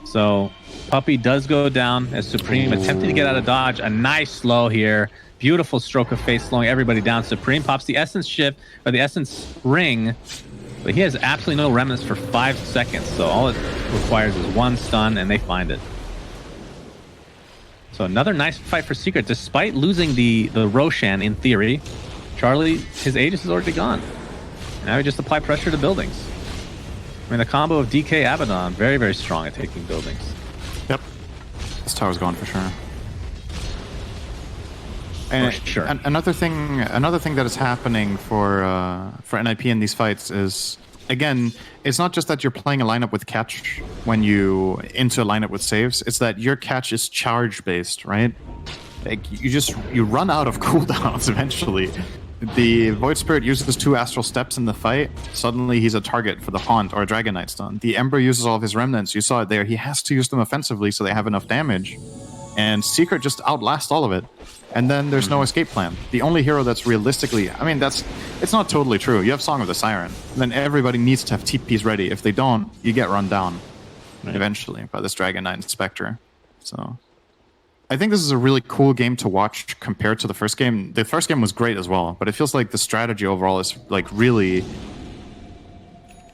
So Puppy does go down as Supreme attempting to get out of dodge. A nice slow here. Beautiful stroke of face slowing everybody down. Supreme pops the Essence Shift, or the Essence Ring, but he has absolutely no remnants for 5 seconds. So all it requires is 1 stun, and they find it. So another nice fight for Secret, despite losing the Roshan in theory. Charlie, his Aegis is already gone. Now he just apply pressure to buildings. I mean, the combo of DK Abaddon, very, very strong at taking buildings. Yep. This tower's gone for sure. And sure. Another thing that is happening for NiP in these fights is, again, it's not just that you're playing a lineup with catch when you into a lineup with saves. It's that your catch is charge based, right? Like you run out of cooldowns eventually. The Void Spirit uses 2 Astral Steps in the fight. Suddenly he's a target for the Haunt or a Dragon Knight stun. The Ember uses all of his remnants. You saw it there. He has to use them offensively so they have enough damage. And Secret just outlasts all of it. And then there's no escape plan. The only hero that's realistically... I mean, it's not totally true. You have Song of the Siren. Then everybody needs to have TPs ready. If they don't, you get run down eventually by this Dragon Knight and Spectre. So... I think this is a really cool game to watch compared to the first game. The first game was great as well, but it feels like the strategy overall is like really...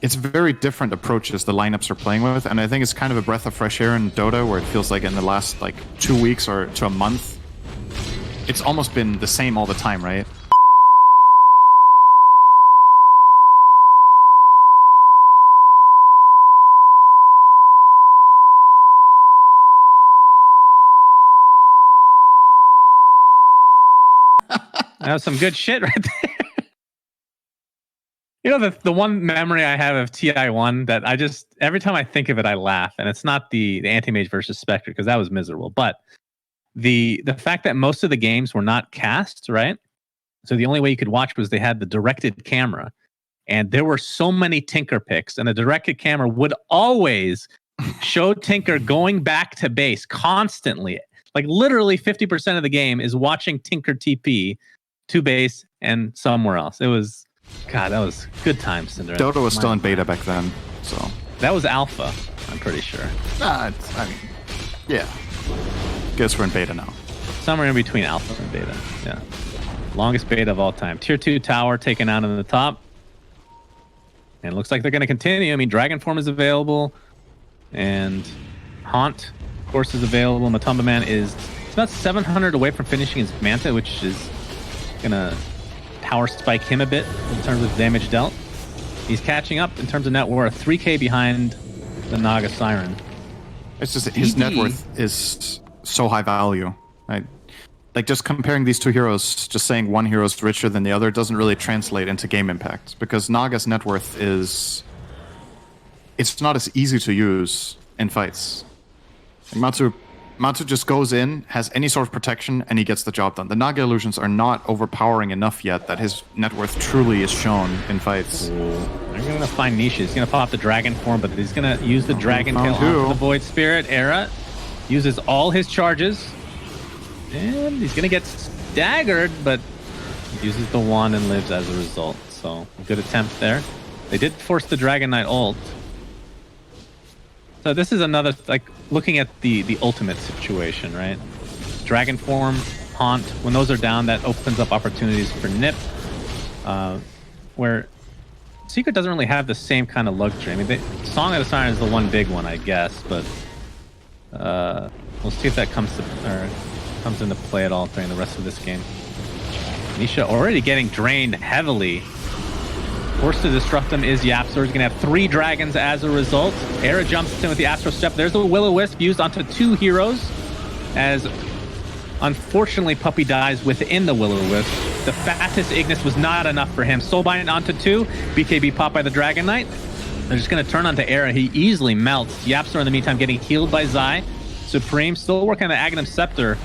It's very different approaches the lineups are playing with, and I think it's kind of a breath of fresh air in Dota, where it feels like in the last like 2 weeks or to a month, it's almost been the same all the time, right? That was some good shit right there. You know, the one memory I have of TI1 that I just, every time I think of it, I laugh. And it's not the Anti-Mage versus Spectre, because that was miserable. But the fact that most of the games were not cast, right? So the only way you could watch was they had the directed camera. And there were so many Tinker picks. And the directed camera would always show Tinker going back to base constantly. Like literally 50% of the game is watching Tinker TP to base and somewhere else. It was, God, that was good times, Cinderella. Dota was still in beta back then, so... That was alpha, I'm pretty sure. I mean, yeah. Guess we're in beta now. Somewhere in between alpha and beta, yeah. Longest beta of all time. Tier 2 tower taken out on the top. And it looks like they're going to continue. I mean, Dragon Form is available. And Haunt, of course, is available. Matumba Man is... It's about 700 away from finishing his Manta, which is going to power spike him a bit in terms of damage dealt. He's catching up in terms of net worth. 3k behind the Naga Siren. It's just his net worth is so high value. Right? Like just comparing these two heroes, just saying one hero is richer than the other doesn't really translate into game impact, because Naga's net worth is... It's not as easy to use in fights. Like Map2 just goes in, has any sort of protection, and he gets the job done. The Naga illusions are not overpowering enough yet that his net worth truly is shown in fights. They're going to find niches. He's going to pop the Dragon Form, but he's going to use the Dragon Tail onto the Void Spirit. Era uses all his charges. And he's going to get staggered, but uses the wand and lives as a result. So, good attempt there. They did force the Dragon Knight ult. So this is another, like, looking at the ultimate situation, right? Dragon Form, Haunt, when those are down, that opens up opportunities for NiP, where Secret doesn't really have the same kind of luxury. I mean, Song of the Siren is the one big one, I guess, but we'll see if that comes into play at all during the rest of this game. Nisha already getting drained heavily. Forced to disrupt him is YapzOr. He's going to have 3 dragons as a result. Era jumps in with the Astral Step. There's the Will-O-Wisp used onto 2 heroes, as unfortunately Puppy dies within the Will-O-Wisp. The fattest Ignis was not enough for him. Soulbind onto 2. BKB popped by the Dragon Knight. They're just going to turn onto Era. He easily melts. YapzOr in the meantime getting healed by Zai. Supreme still working on the Aghanim Scepter.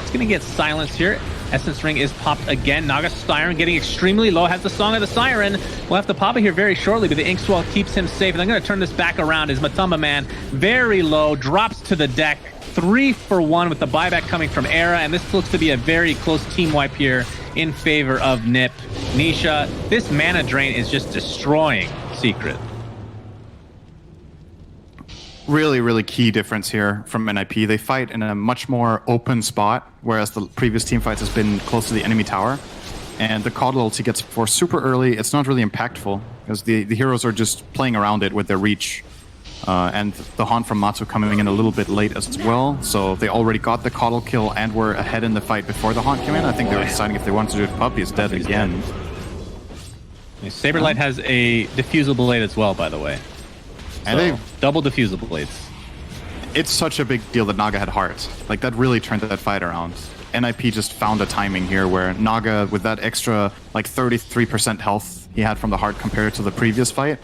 It's going to get silenced here. Essence Ring is popped again. Naga Siren getting extremely low. Has the Song of the Siren. We'll have to pop it here very shortly, but the Ink Swell keeps him safe. And I'm going to turn this back around as Matumba Man, very low, drops to the deck. 3 for 1 with the buyback coming from Era. And this looks to be a very close team wipe here in favor of NiP. Nisha, this mana drain is just destroying Secret. really, really key difference here from NiP. They fight in a much more open spot, whereas the previous team fights has been close to the enemy tower. And the Coddle ulti gets forced super early. It's not really impactful, because the heroes are just playing around it with their reach. And the Haunt from Map2 coming in a little bit late as well. So they already got the Coddle kill and were ahead in the fight before the Haunt came in. I think they were deciding if they wanted to do it. Puppy is dead again. Saberlight has a diffusal blade as well, by the way. And they double diffusal blades. It's such a big deal that Naga had heart. Like, that really turned that fight around. NiP just found a timing here where Naga, with that extra, like, 33% health he had from the heart compared to the previous fight,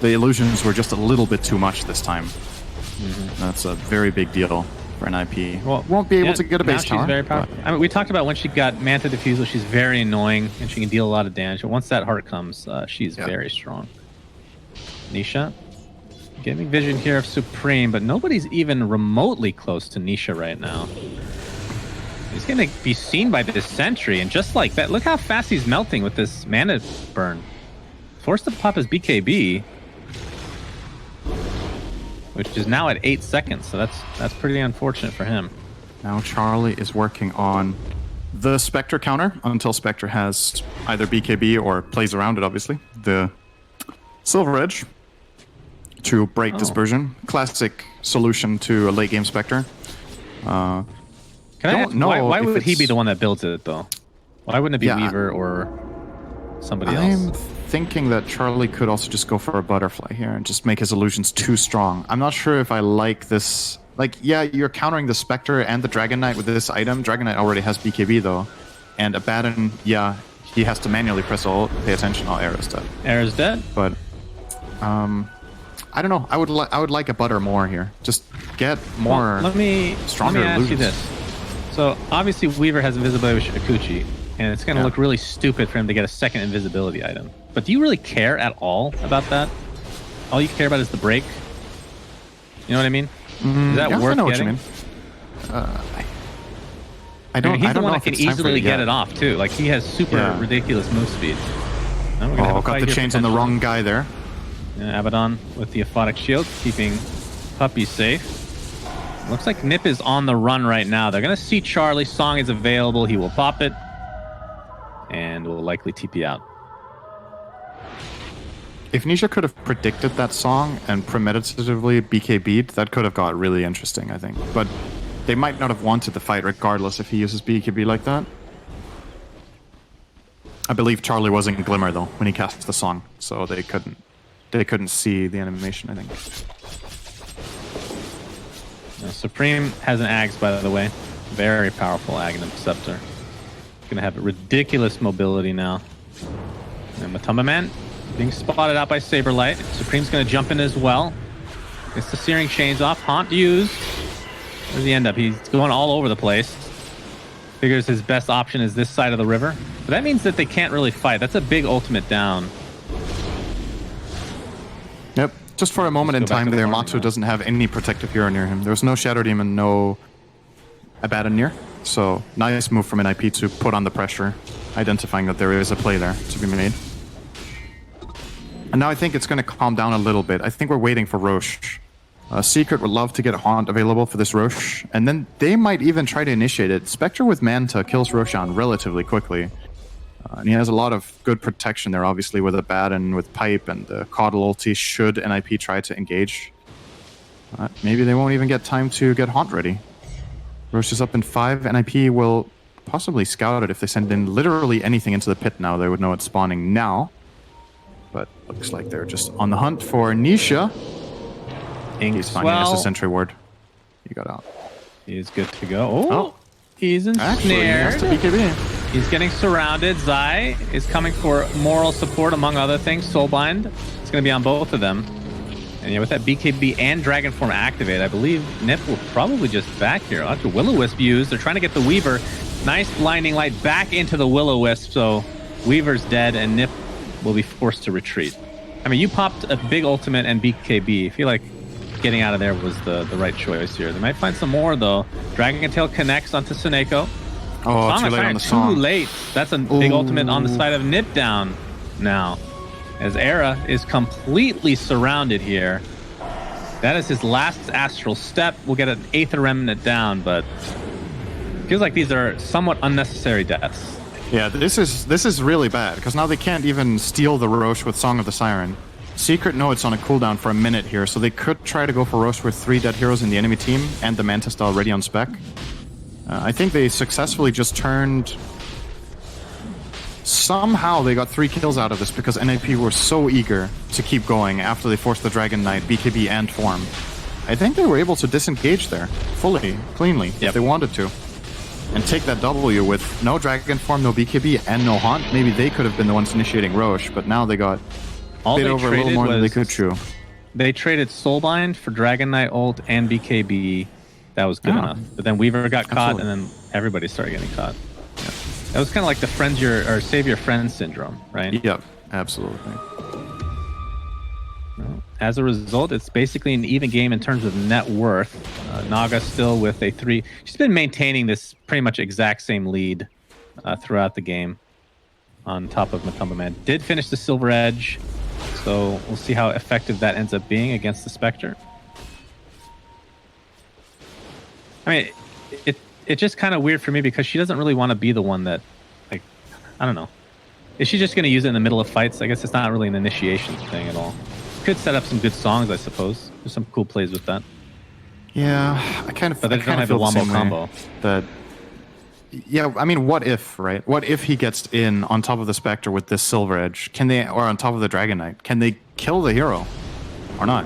the illusions were just a little bit too much this time. That's a very big deal for NiP. Well, won't be able to get a base tower. She's very powerful. I mean, we talked about when she got Manta Diffusal, she's very annoying and she can deal a lot of damage. But once that heart comes, she's very strong. Nisha, getting vision here of Supreme, but nobody's even remotely close to Nisha right now. He's going to be seen by this sentry, and just like that, look how fast he's melting with this mana burn. Forced to pop his BKB, which is now at 8 seconds, so that's pretty unfortunate for him. Now Charlie is working on the Spectre counter until Spectre has either BKB or plays around it, obviously. The Silver Edge to break dispersion. Classic solution to a late game Spectre. Can I ask, why would he be the one that builds it, though? Why wouldn't it be Weaver or somebody else? I'm thinking that Charlie could also just go for a butterfly here and just make his illusions too strong. I'm not sure if I like this. Like, yeah, you're countering the Spectre and the Dragon Knight with this item. Dragon Knight already has BKB, though. And Abaddon, yeah, he has to manually press ult. Pay attention, Era's dead. Era's dead? But, I don't know. I would like a butter more here. Just get more stronger let me ask you illusions. this. So, obviously, Weaver has invisibility with Akuchi, and it's going to look really stupid for him to get a second invisibility item. But do you really care at all about that? All you care about is the break? You know what I mean? Is that worth I know getting? what you mean. I don't. He's I the don't one know that can if it's time for easily get yet. it off too. Like, he has super ridiculous move speed. Now we're gonna have a Got fight the here chains on the potentially. wrong guy there. Abaddon with the Aphotic Shield, keeping Puppy safe. Looks like NiP is on the run right now. They're going to see Charlie. Song is available. He will pop it. And will likely TP out. If Nisha could have predicted that song and premeditatively BKB'd, that could have got really interesting, I think. But they might not have wanted the fight regardless if he uses BKB like that. I believe Charlie was in Glimmer, though, when he cast the song, so they couldn't see the animation, I think. Now, Supreme has an Axe, by the way. Very powerful Aghanim Scepter. Gonna have ridiculous mobility now. And Matumba Man being spotted out by Saberlight. Supreme's gonna jump in as well. Gets the Searing Chains off. Haunt used. Where does he end up? He's going all over the place. Figures his best option is this side of the river. But that means that they can't really fight. That's a big ultimate down. Yep. Just for a moment in Let's go back time to the there, farm Map2 now. doesn't have any protective hero near him. There was no Shadow Demon, no Abaddon near. So, nice move from NiP to put on the pressure, identifying that there is a play there to be made. And now I think it's going to calm down a little bit. I think we're waiting for Roche. Secret would love to get Haunt available for this Roche, and then they might even try to initiate it. Spectre with Manta kills Roshan relatively quickly. And he has a lot of good protection there, obviously, with Abaddon, with Pipe, and the Coddle ulti should NiP try to engage. Maybe they won't even get time to get Haunt ready. Roche is up in 5. NiP will possibly scout it if they send in literally anything into the pit now. They would know it's spawning now. But looks like they're just on the hunt for Nisha. He's fine. He has the sentry ward. He got out. He is good to go. Oh, he's ensnared. Actually, he has to BKB. He's getting surrounded. Zai is coming for moral support, among other things. Soulbind. It's going to be on both of them. And yeah, with that BKB and Dragon Form activate, I believe NiP will probably just back here. After Will-O-Wisp used, they're trying to get the Weaver. Nice blinding light back into the Will-O-Wisp. So Weaver's dead, and NiP will be forced to retreat. I mean, you popped a big ultimate and BKB. I feel like getting out of there was the right choice here. They might find some more, though. Dragon Tail connects onto Suneko. Oh, too late on the song. Too late. That's a big ultimate on the side of NiP down now. As Era is completely surrounded here. That is his last astral step. We'll get an Aether Remnant down, but feels like these are somewhat unnecessary deaths. Yeah, this is really bad, because now they can't even steal the Roche with Song of the Siren. Secret know it's on a cooldown for a minute here, so they could try to go for Roche with 3 dead heroes in the enemy team, and the Mantis already on spec. I think they successfully just turned... Somehow they got 3 kills out of this, because NiP were so eager to keep going after they forced the Dragon Knight, BKB, and Form. I think they were able to disengage there, fully, cleanly, if they wanted to. And take that W with no Dragon Form, no BKB, and no Haunt. Maybe they could have been the ones initiating Roche, but now they got bit over a little more than they could chew. They traded Soulbind for Dragon Knight ult and BKB. That was good enough. But then Weaver got caught, and then everybody started getting caught. Yeah. That was kind of like the save your friend syndrome, right? Yep, absolutely. Well, as a result, it's basically an even game in terms of net worth. Naga still with a 3. She's been maintaining this pretty much exact same lead throughout the game on top of Matumba Man. Did finish the Silver Edge, so we'll see how effective that ends up being against the Spectre. I mean, it's just kind of weird for me because she doesn't really want to be the one that, like, I don't know. Is she just going to use it in the middle of fights? I guess it's not really an initiation thing at all. Could set up some good songs, I suppose. There's some cool plays with that. Yeah, I kind of. But they don't have the wombo combo. That. Yeah, I mean, what if, right? What if he gets in on top of the Spectre with this Silver Edge? Can they, or on top of the Dragon Knight? Can they kill the hero, or not?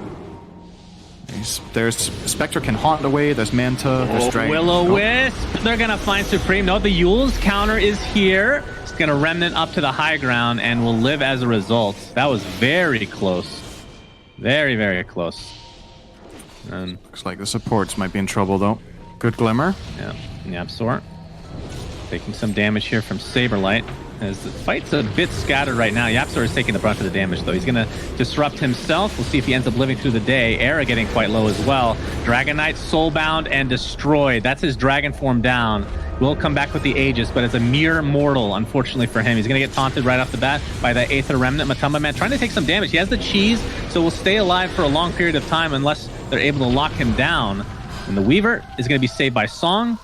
There's Spectre can haunt away. There's Manta. There's Dragon. Will-O-Wisp. They're gonna find Supreme. No, the Yule's counter is here. It's gonna remnant up to the high ground and will live as a result. That was very close. Very, very close. And looks like the supports might be in trouble though. Good Glimmer. Yeah, YapzOr taking some damage here from Saberlight. As the fight's a bit scattered right now. YapzOr is taking the brunt of the damage, though. He's going to disrupt himself. We'll see if he ends up living through the day. Era getting quite low as well. Dragon Knight soulbound and destroyed. That's his dragon form down. Will come back with the Aegis, but it's a mere mortal, unfortunately for him. He's going to get taunted right off the bat by the Aether Remnant. Matumba Man trying to take some damage. He has the cheese, so will stay alive for a long period of time unless they're able to lock him down. And the Weaver is going to be saved by Song,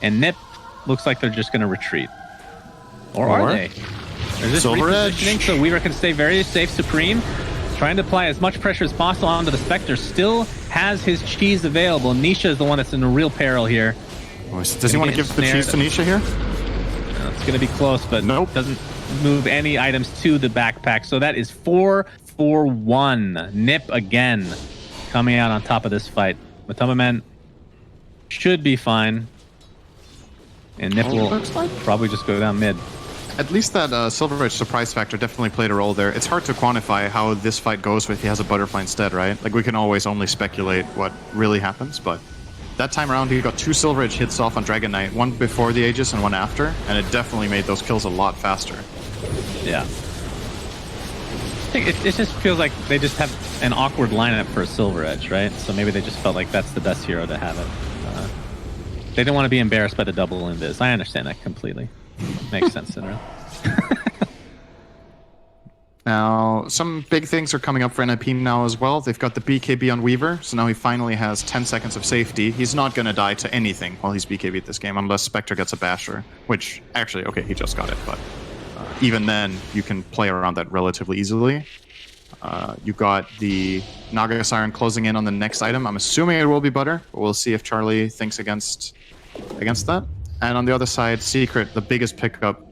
and NiP looks like they're just going to retreat. Or are they? There's this Silver repositioning, Edge. so Weaver can stay very safe. Supreme trying to apply as much pressure as possible onto the Spectre. Still has his cheese available. Nisha is the one that's in a real peril here. Does he want to give the cheese to Nisha here? It's going to be close, but nope. Doesn't move any items to the backpack. So that is 4-4-1. NiP again coming out on top of this fight. Matumba Man should be fine. And NiP will probably just go down mid. At least that Silver Edge surprise factor definitely played a role there. It's hard to quantify how this fight goes if he has a butterfly instead, right? Like, we can always only speculate what really happens, but that time around he got 2 Silver Edge hits off on Dragon Knight, one before the Aegis and one after, and it definitely made those kills a lot faster. Yeah. I think it just feels like they just have an awkward lineup for a Silver Edge, right? So maybe they just felt like that's the best hero to have it. They don't want to be embarrassed by the double invis. I understand that completely. Makes sense, Cinderella. Now, some big things are coming up for NiP now as well. They've got the BKB on Weaver, so now he finally has 10 seconds of safety. He's not going to die to anything while he's BKB'd this game, unless Spectre gets a Basher, which, actually, okay, he just got it, but even then, you can play around that relatively easily. You got the Naga Siren closing in on the next item. I'm assuming it will be Butter, but we'll see if Charlie thinks against that. And on the other side, Secret, the biggest pickup,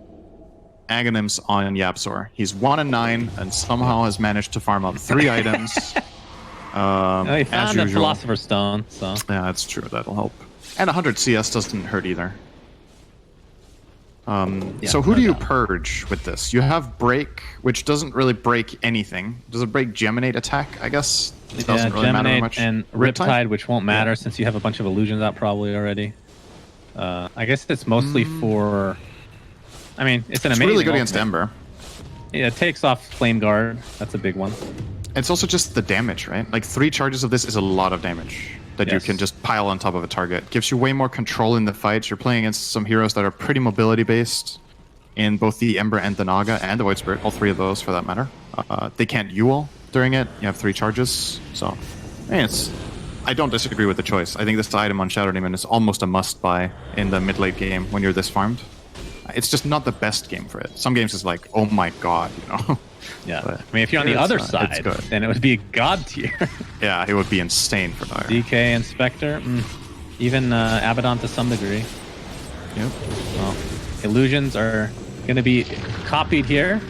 Aghanims on YapzOr. He's 1-9 and somehow has managed to farm up 3 items. He found a Philosopher's Stone, so... Yeah, that's true. That'll help. And 100 CS doesn't hurt either. So who do you purge with this? You have Break, which doesn't really break anything. Does it break Geminate attack, I guess? It doesn't really matter much. And Riptide, which won't matter since you have a bunch of illusions out probably already. I guess it's mostly for... I mean, it's amazing... really good against Ember. Yeah, it takes off Flame Guard. That's a big one. It's also just the damage, right? Like, 3 charges of this is a lot of damage that you can just pile on top of a target. Gives you way more control in the fights. You're playing against some heroes that are pretty mobility-based in both the Ember and the Naga and the Void Spirit, all 3 of those for that matter. They can't Yule during it. You have 3 charges, so I don't disagree with the choice. I think this item on Shadow Demon is almost a must-buy in the mid-late game when you're this farmed. It's just not the best game for it. Some games is like, oh my god, you know? Yeah. But I mean, if you're on the other side, good. then it would be god tier. Yeah, it would be insane for Dire. DK and Spectre, even Abaddon to some degree. Yep. Well, illusions are going to be copied here.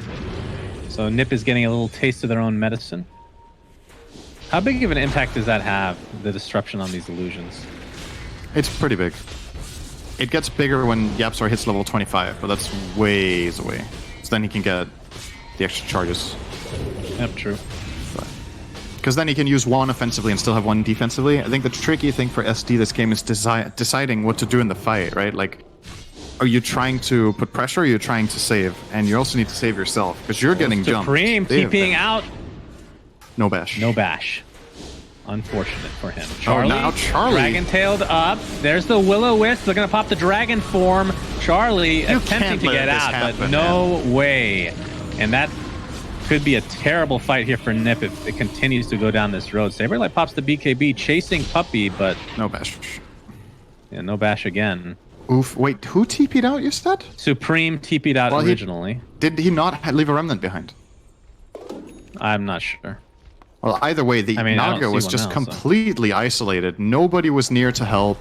So NiP is getting a little taste of their own medicine. How big of an impact does that have, the disruption on these illusions? It's pretty big. It gets bigger when YapzOr hits level 25, but that's ways away. So then he can get the extra charges. Yep, true. Because then he can use one offensively and still have one defensively. I think the tricky thing for SD this game is deciding what to do in the fight, right? Like, are you trying to put pressure or are you trying to save? And you also need to save yourself, because you're getting jumped. Supreme TPing out. No bash. No bash. Unfortunate for him. Charlie, now Charlie. Dragon-tailed up. There's the Will-O-Wisp. They're going to pop the dragon form. Charlie attempting to get out, but no way. And that could be a terrible fight here for NiP if it continues to go down this road. Saberlight pops the BKB, chasing Puppy, but... No bash. Yeah, no bash again. Oof. Wait, who TP'd out, you said? Supreme TP'd out originally. Did he not leave a remnant behind? I'm not sure. Well, either way, the Naga was just completely isolated. Nobody was near to help.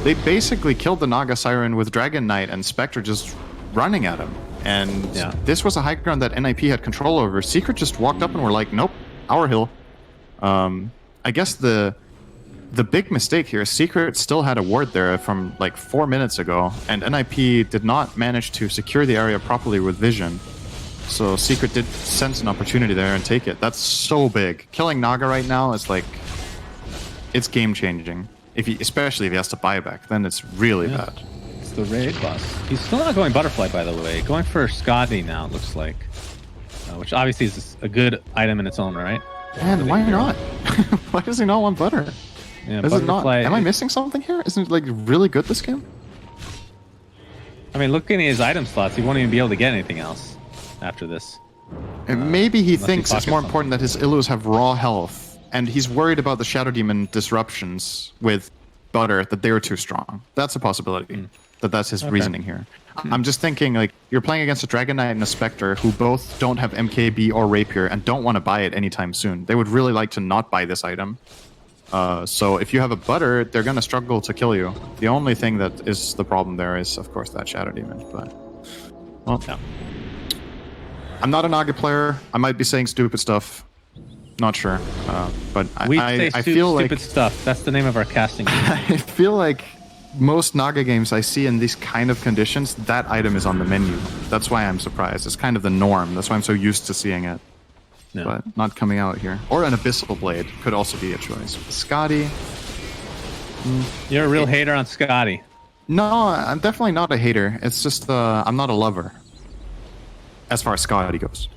They basically killed the Naga Siren with Dragon Knight and Spectre just running at him. And this was a high ground that NiP had control over. Secret just walked up and were like, nope, our hill. I guess the big mistake here is Secret still had a ward there from like 4 minutes ago, and NiP did not manage to secure the area properly with vision. So Secret did sense an opportunity there and take it. That's so big. Killing Naga right now is like, it's game changing. Especially if he has to buy back, then it's really bad. It's the raid boss. He's still not going Butterfly, by the way. Going for Scotty now, it looks like. Which obviously is a good item in its own right. Man, why not? Why does he not want butter? Yeah, is it not? Butterfly. Am I missing something here? Isn't it like really good this game? I mean, looking at his item slots, he won't even be able to get anything else after this. And maybe he thinks it's more important that his Illus have raw health, and he's worried about the Shadow Demon disruptions with Butter, that they were too strong. That's a possibility. That's his reasoning here. I'm just thinking, like, you're playing against a Dragon Knight and a Spectre who both don't have MKB or Rapier and don't want to buy it anytime soon. They would really like to not buy this item. So if you have a Butter, they're going to struggle to kill you. The only thing that is the problem there is, of course, that Shadow Demon. But, well, I'm not a Naga player. I might be saying stupid stuff. Not sure. But I feel like... stupid stuff. That's the name of our casting game. I feel like most Naga games I see in these kind of conditions, that item is on the menu. That's why I'm surprised. It's kind of the norm. That's why I'm so used to seeing it. No. But not coming out here. Or an Abyssal Blade could also be a choice. Scotty. You're a real hater on Scotty. No, I'm definitely not a hater. It's just I'm not a lover. As far as Scotty goes.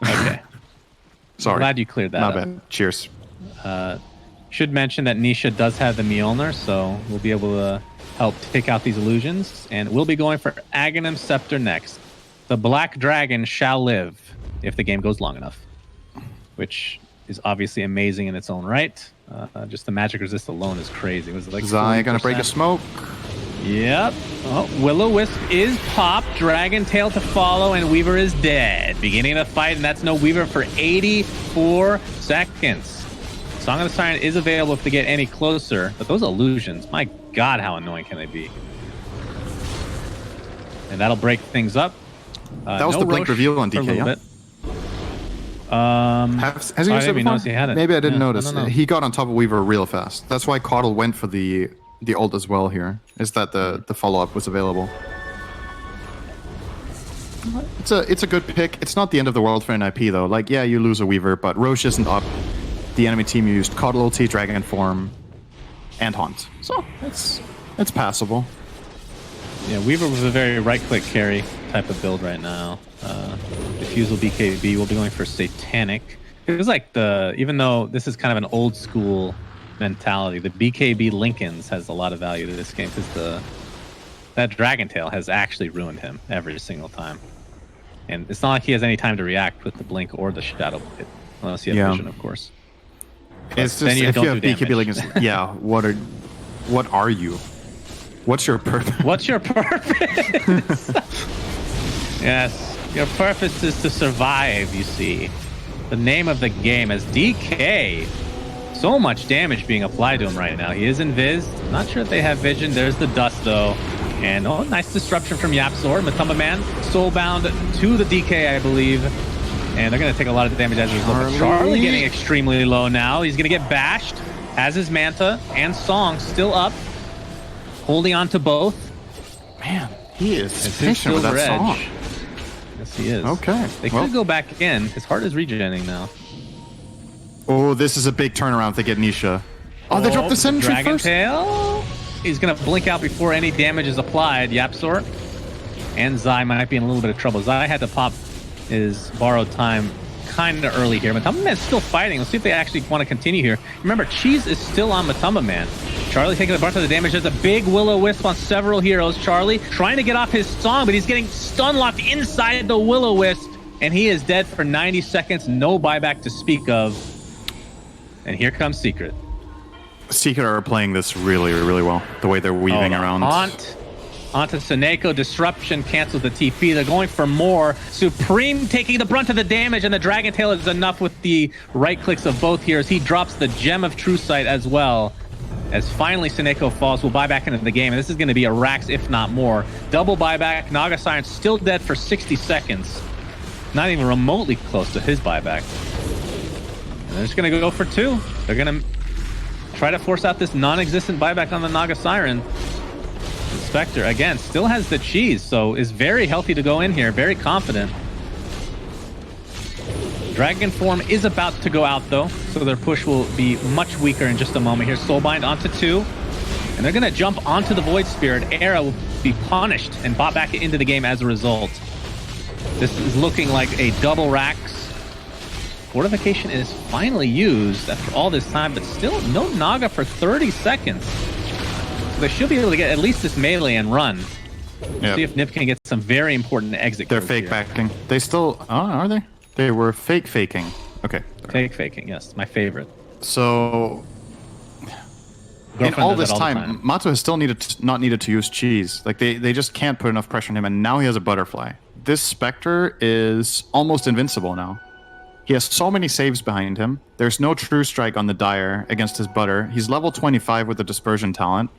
Okay. Sorry. Glad you cleared that Not up. bad. Cheers. Should mention that Nisha does have the Mjolnir, so we'll be able to help take out these illusions. And we'll be going for Aghanim Scepter next. The Black Dragon shall live if the game goes long enough. Which is obviously amazing in its own right. Just the magic resist alone is crazy. Was it like Zai gonna break a smoke? Yep. Oh, Will-O-Wisp is popped. Dragon Tail to follow, and Weaver is dead. Beginning of the fight, and that's no Weaver for 84 seconds. Song of the Siren is available if they get any closer, but those illusions, my god, how annoying can they be? And that'll break things up. That was the blink reveal on DK, yeah? Has he used it before? Maybe I didn't notice. No. He got on top of Weaver real fast. That's why Caudle went for the ult as well here, is that the follow-up was available. It's a good pick. It's not the end of the world for NiP though. Like, yeah, you lose a Weaver, but Roche isn't up. The enemy team used Caudle ulti, Dragon Form, and Haunt. So it's passable. Yeah, Weaver was a very right-click carry type of build right now. Diffusal BKB will be going for Satanic. It was like even though this is kind of an old school mentality, the BKB Lincolns has a lot of value to this game because that Dragon Tail has actually ruined him every single time. And it's not like he has any time to react with the Blink or the Shadow Blade. unless you have vision, of course. It's then just you if don't you have do BKB damage. League, yeah. What are you? What's your purpose? What's your purpose? Yes, your purpose is to survive, you see. The name of the game is DK. So much damage being applied to him right now. He is invis. Not sure if they have vision. There's the dust, though. And, oh, nice disruption from YapzOr. Matumba Man, soulbound to the DK, I believe. And they're going to take a lot of damage as a result. Charlie getting extremely low now. He's going to get bashed. Has his Manta and Song still up. Holding on to both. Man, he is It's patient with that Silver song. Edge. Yes, he is. Okay. They could go back again. His heart is regenerating now. Oh, this is a big turnaround if they get Nisha. Oh, they dropped the sentry Dragon first? Tail. He's going to blink out before any damage is applied. YapzOr and Zai might be in a little bit of trouble. Zai had to pop his borrowed time kind of early here. Matumba Man's still fighting. Let's see if they actually want to continue here. Remember, Cheese is still on Matumba Man. Charlie taking the brunt of the damage. There's a big Will-O-Wisp on several heroes. Charlie trying to get off his song, but he's getting stun locked inside the Will-O-Wisp, and he is dead for 90 seconds. No buyback to speak of. And here comes Secret. Secret are playing this really, really well. The way they're weaving around. Onto Seneko. Disruption cancels the TP. They're going for more. Supreme taking the brunt of the damage, and the Dragon Tail is enough with the right clicks of both heroes. He drops the Gem of True Sight as well. As finally Seneko falls, we'll buy back into the game, and this is going to be a Rax, if not more. Double buyback. Naga Siren still dead for 60 seconds. Not even remotely close to his buyback. And they're just going to go for 2. They're going to try to force out this non-existent buyback on the Naga Siren. Spectre, again, still has the cheese, so is very healthy to go in here, very confident. Dragon form is about to go out, though, so their push will be much weaker in just a moment here. Soulbind onto 2, and they're going to jump onto the Void Spirit. Era will be punished and bought back into the game as a result. This is looking like a double Rax. Fortification is finally used after all this time, but still no Naga for 30 seconds. So they should be able to get at least this melee and run. Yep. See if NiP can get some very important exit. They're kills fake here. backing. They still... Oh, are they? They were fake faking. Okay. Fake faking, yes. My favorite. So... In Girlfriend all does this that the time, Mato has still not needed to use cheese. Like, they just can't put enough pressure on him, and now he has a butterfly. This Spectre is almost invincible now. He has so many saves behind him. There's no true strike on the Dire against his butter. He's level 25 with the dispersion talent.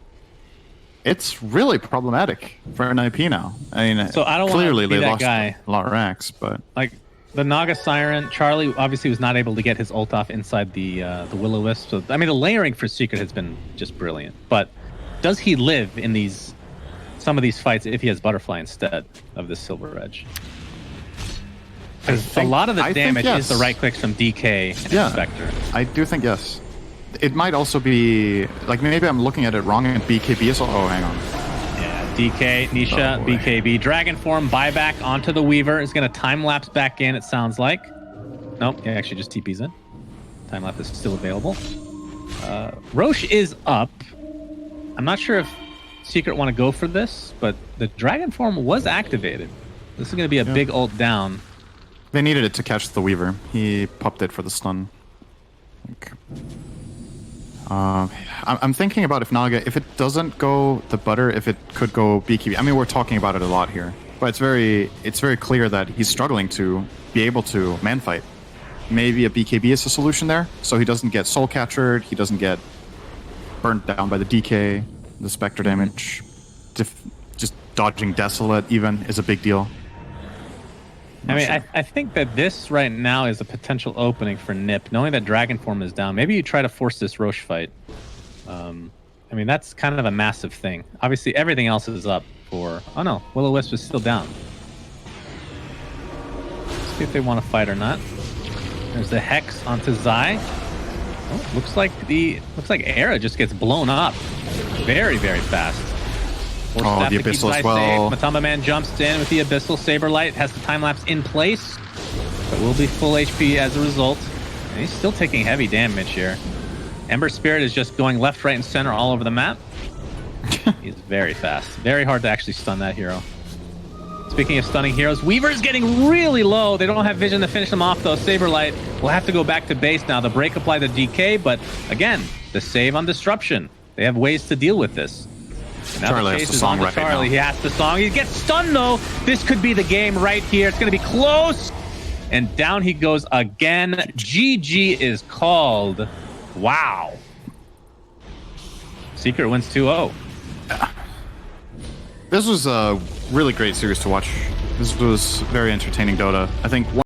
It's really problematic for NiP now. I mean, So I don't clearly want to be they that lost guy. a lot of racks, but Like, the Naga Siren, Charlie obviously was not able to get his ult off inside the Will-O-Wisp. So, I mean, the layering for Secret has been just brilliant. But does he live in some of these fights if he has Butterfly instead of this Silver Edge? Because a lot of the I think damage yes. is the right clicks from DK and Spectre. I do think yes. It might also be like maybe I'm looking at it wrong and BKB is. Oh, hang on. Yeah, DK, Nisha, Oh, boy. BKB. Dragon form, buyback onto the Weaver. Is going to time lapse back in, it sounds like. Nope, he actually just TP's in. Time lapse is still available. Roche is up. I'm not sure if Secret want to go for this, but the Dragon form was activated. This is going to be a big ult down. They needed it to catch the Weaver. He popped it for the stun. I'm thinking about if Naga, if it doesn't go the butter, if it could go BKB. I mean, we're talking about it a lot here, but it's very clear that he's struggling to be able to man fight. Maybe a BKB is a solution there, so he doesn't get soul captured, he doesn't get burnt down by the DK, the Spectre damage. Just dodging Desolate even is a big deal. I mean, I think that this right now is a potential opening for NiP, knowing that Dragon form is down. Maybe you try to force this Roche fight. I mean, that's kind of a massive thing. Obviously, everything else is up for... Oh no, Will-O-Wisp is still down. Let's see if they want to fight or not. There's the Hex onto Zai. Oh, looks like Era just gets blown up very, very fast. Oh, the Abyssal as well. Matumba Man jumps in with the Abyssal. Saberlight has the time-lapse in place, but will be full HP as a result. And he's still taking heavy damage here. Ember Spirit is just going left, right, and center all over the map. He's very fast. Very hard to actually stun that hero. Speaking of stunning heroes, Weaver's getting really low. They don't have vision to finish them off, though. Saberlight will have to go back to base now. The break apply the DK, but again, the save on disruption. They have ways to deal with this. And now Charlie the has chase the is song on to right Charlie. now. He has the song. He gets stunned, though. This could be the game right here. It's going to be close. And down he goes again. GG is called. Wow. Secret wins 2-0. This was a really great series to watch. This was very entertaining Dota. I think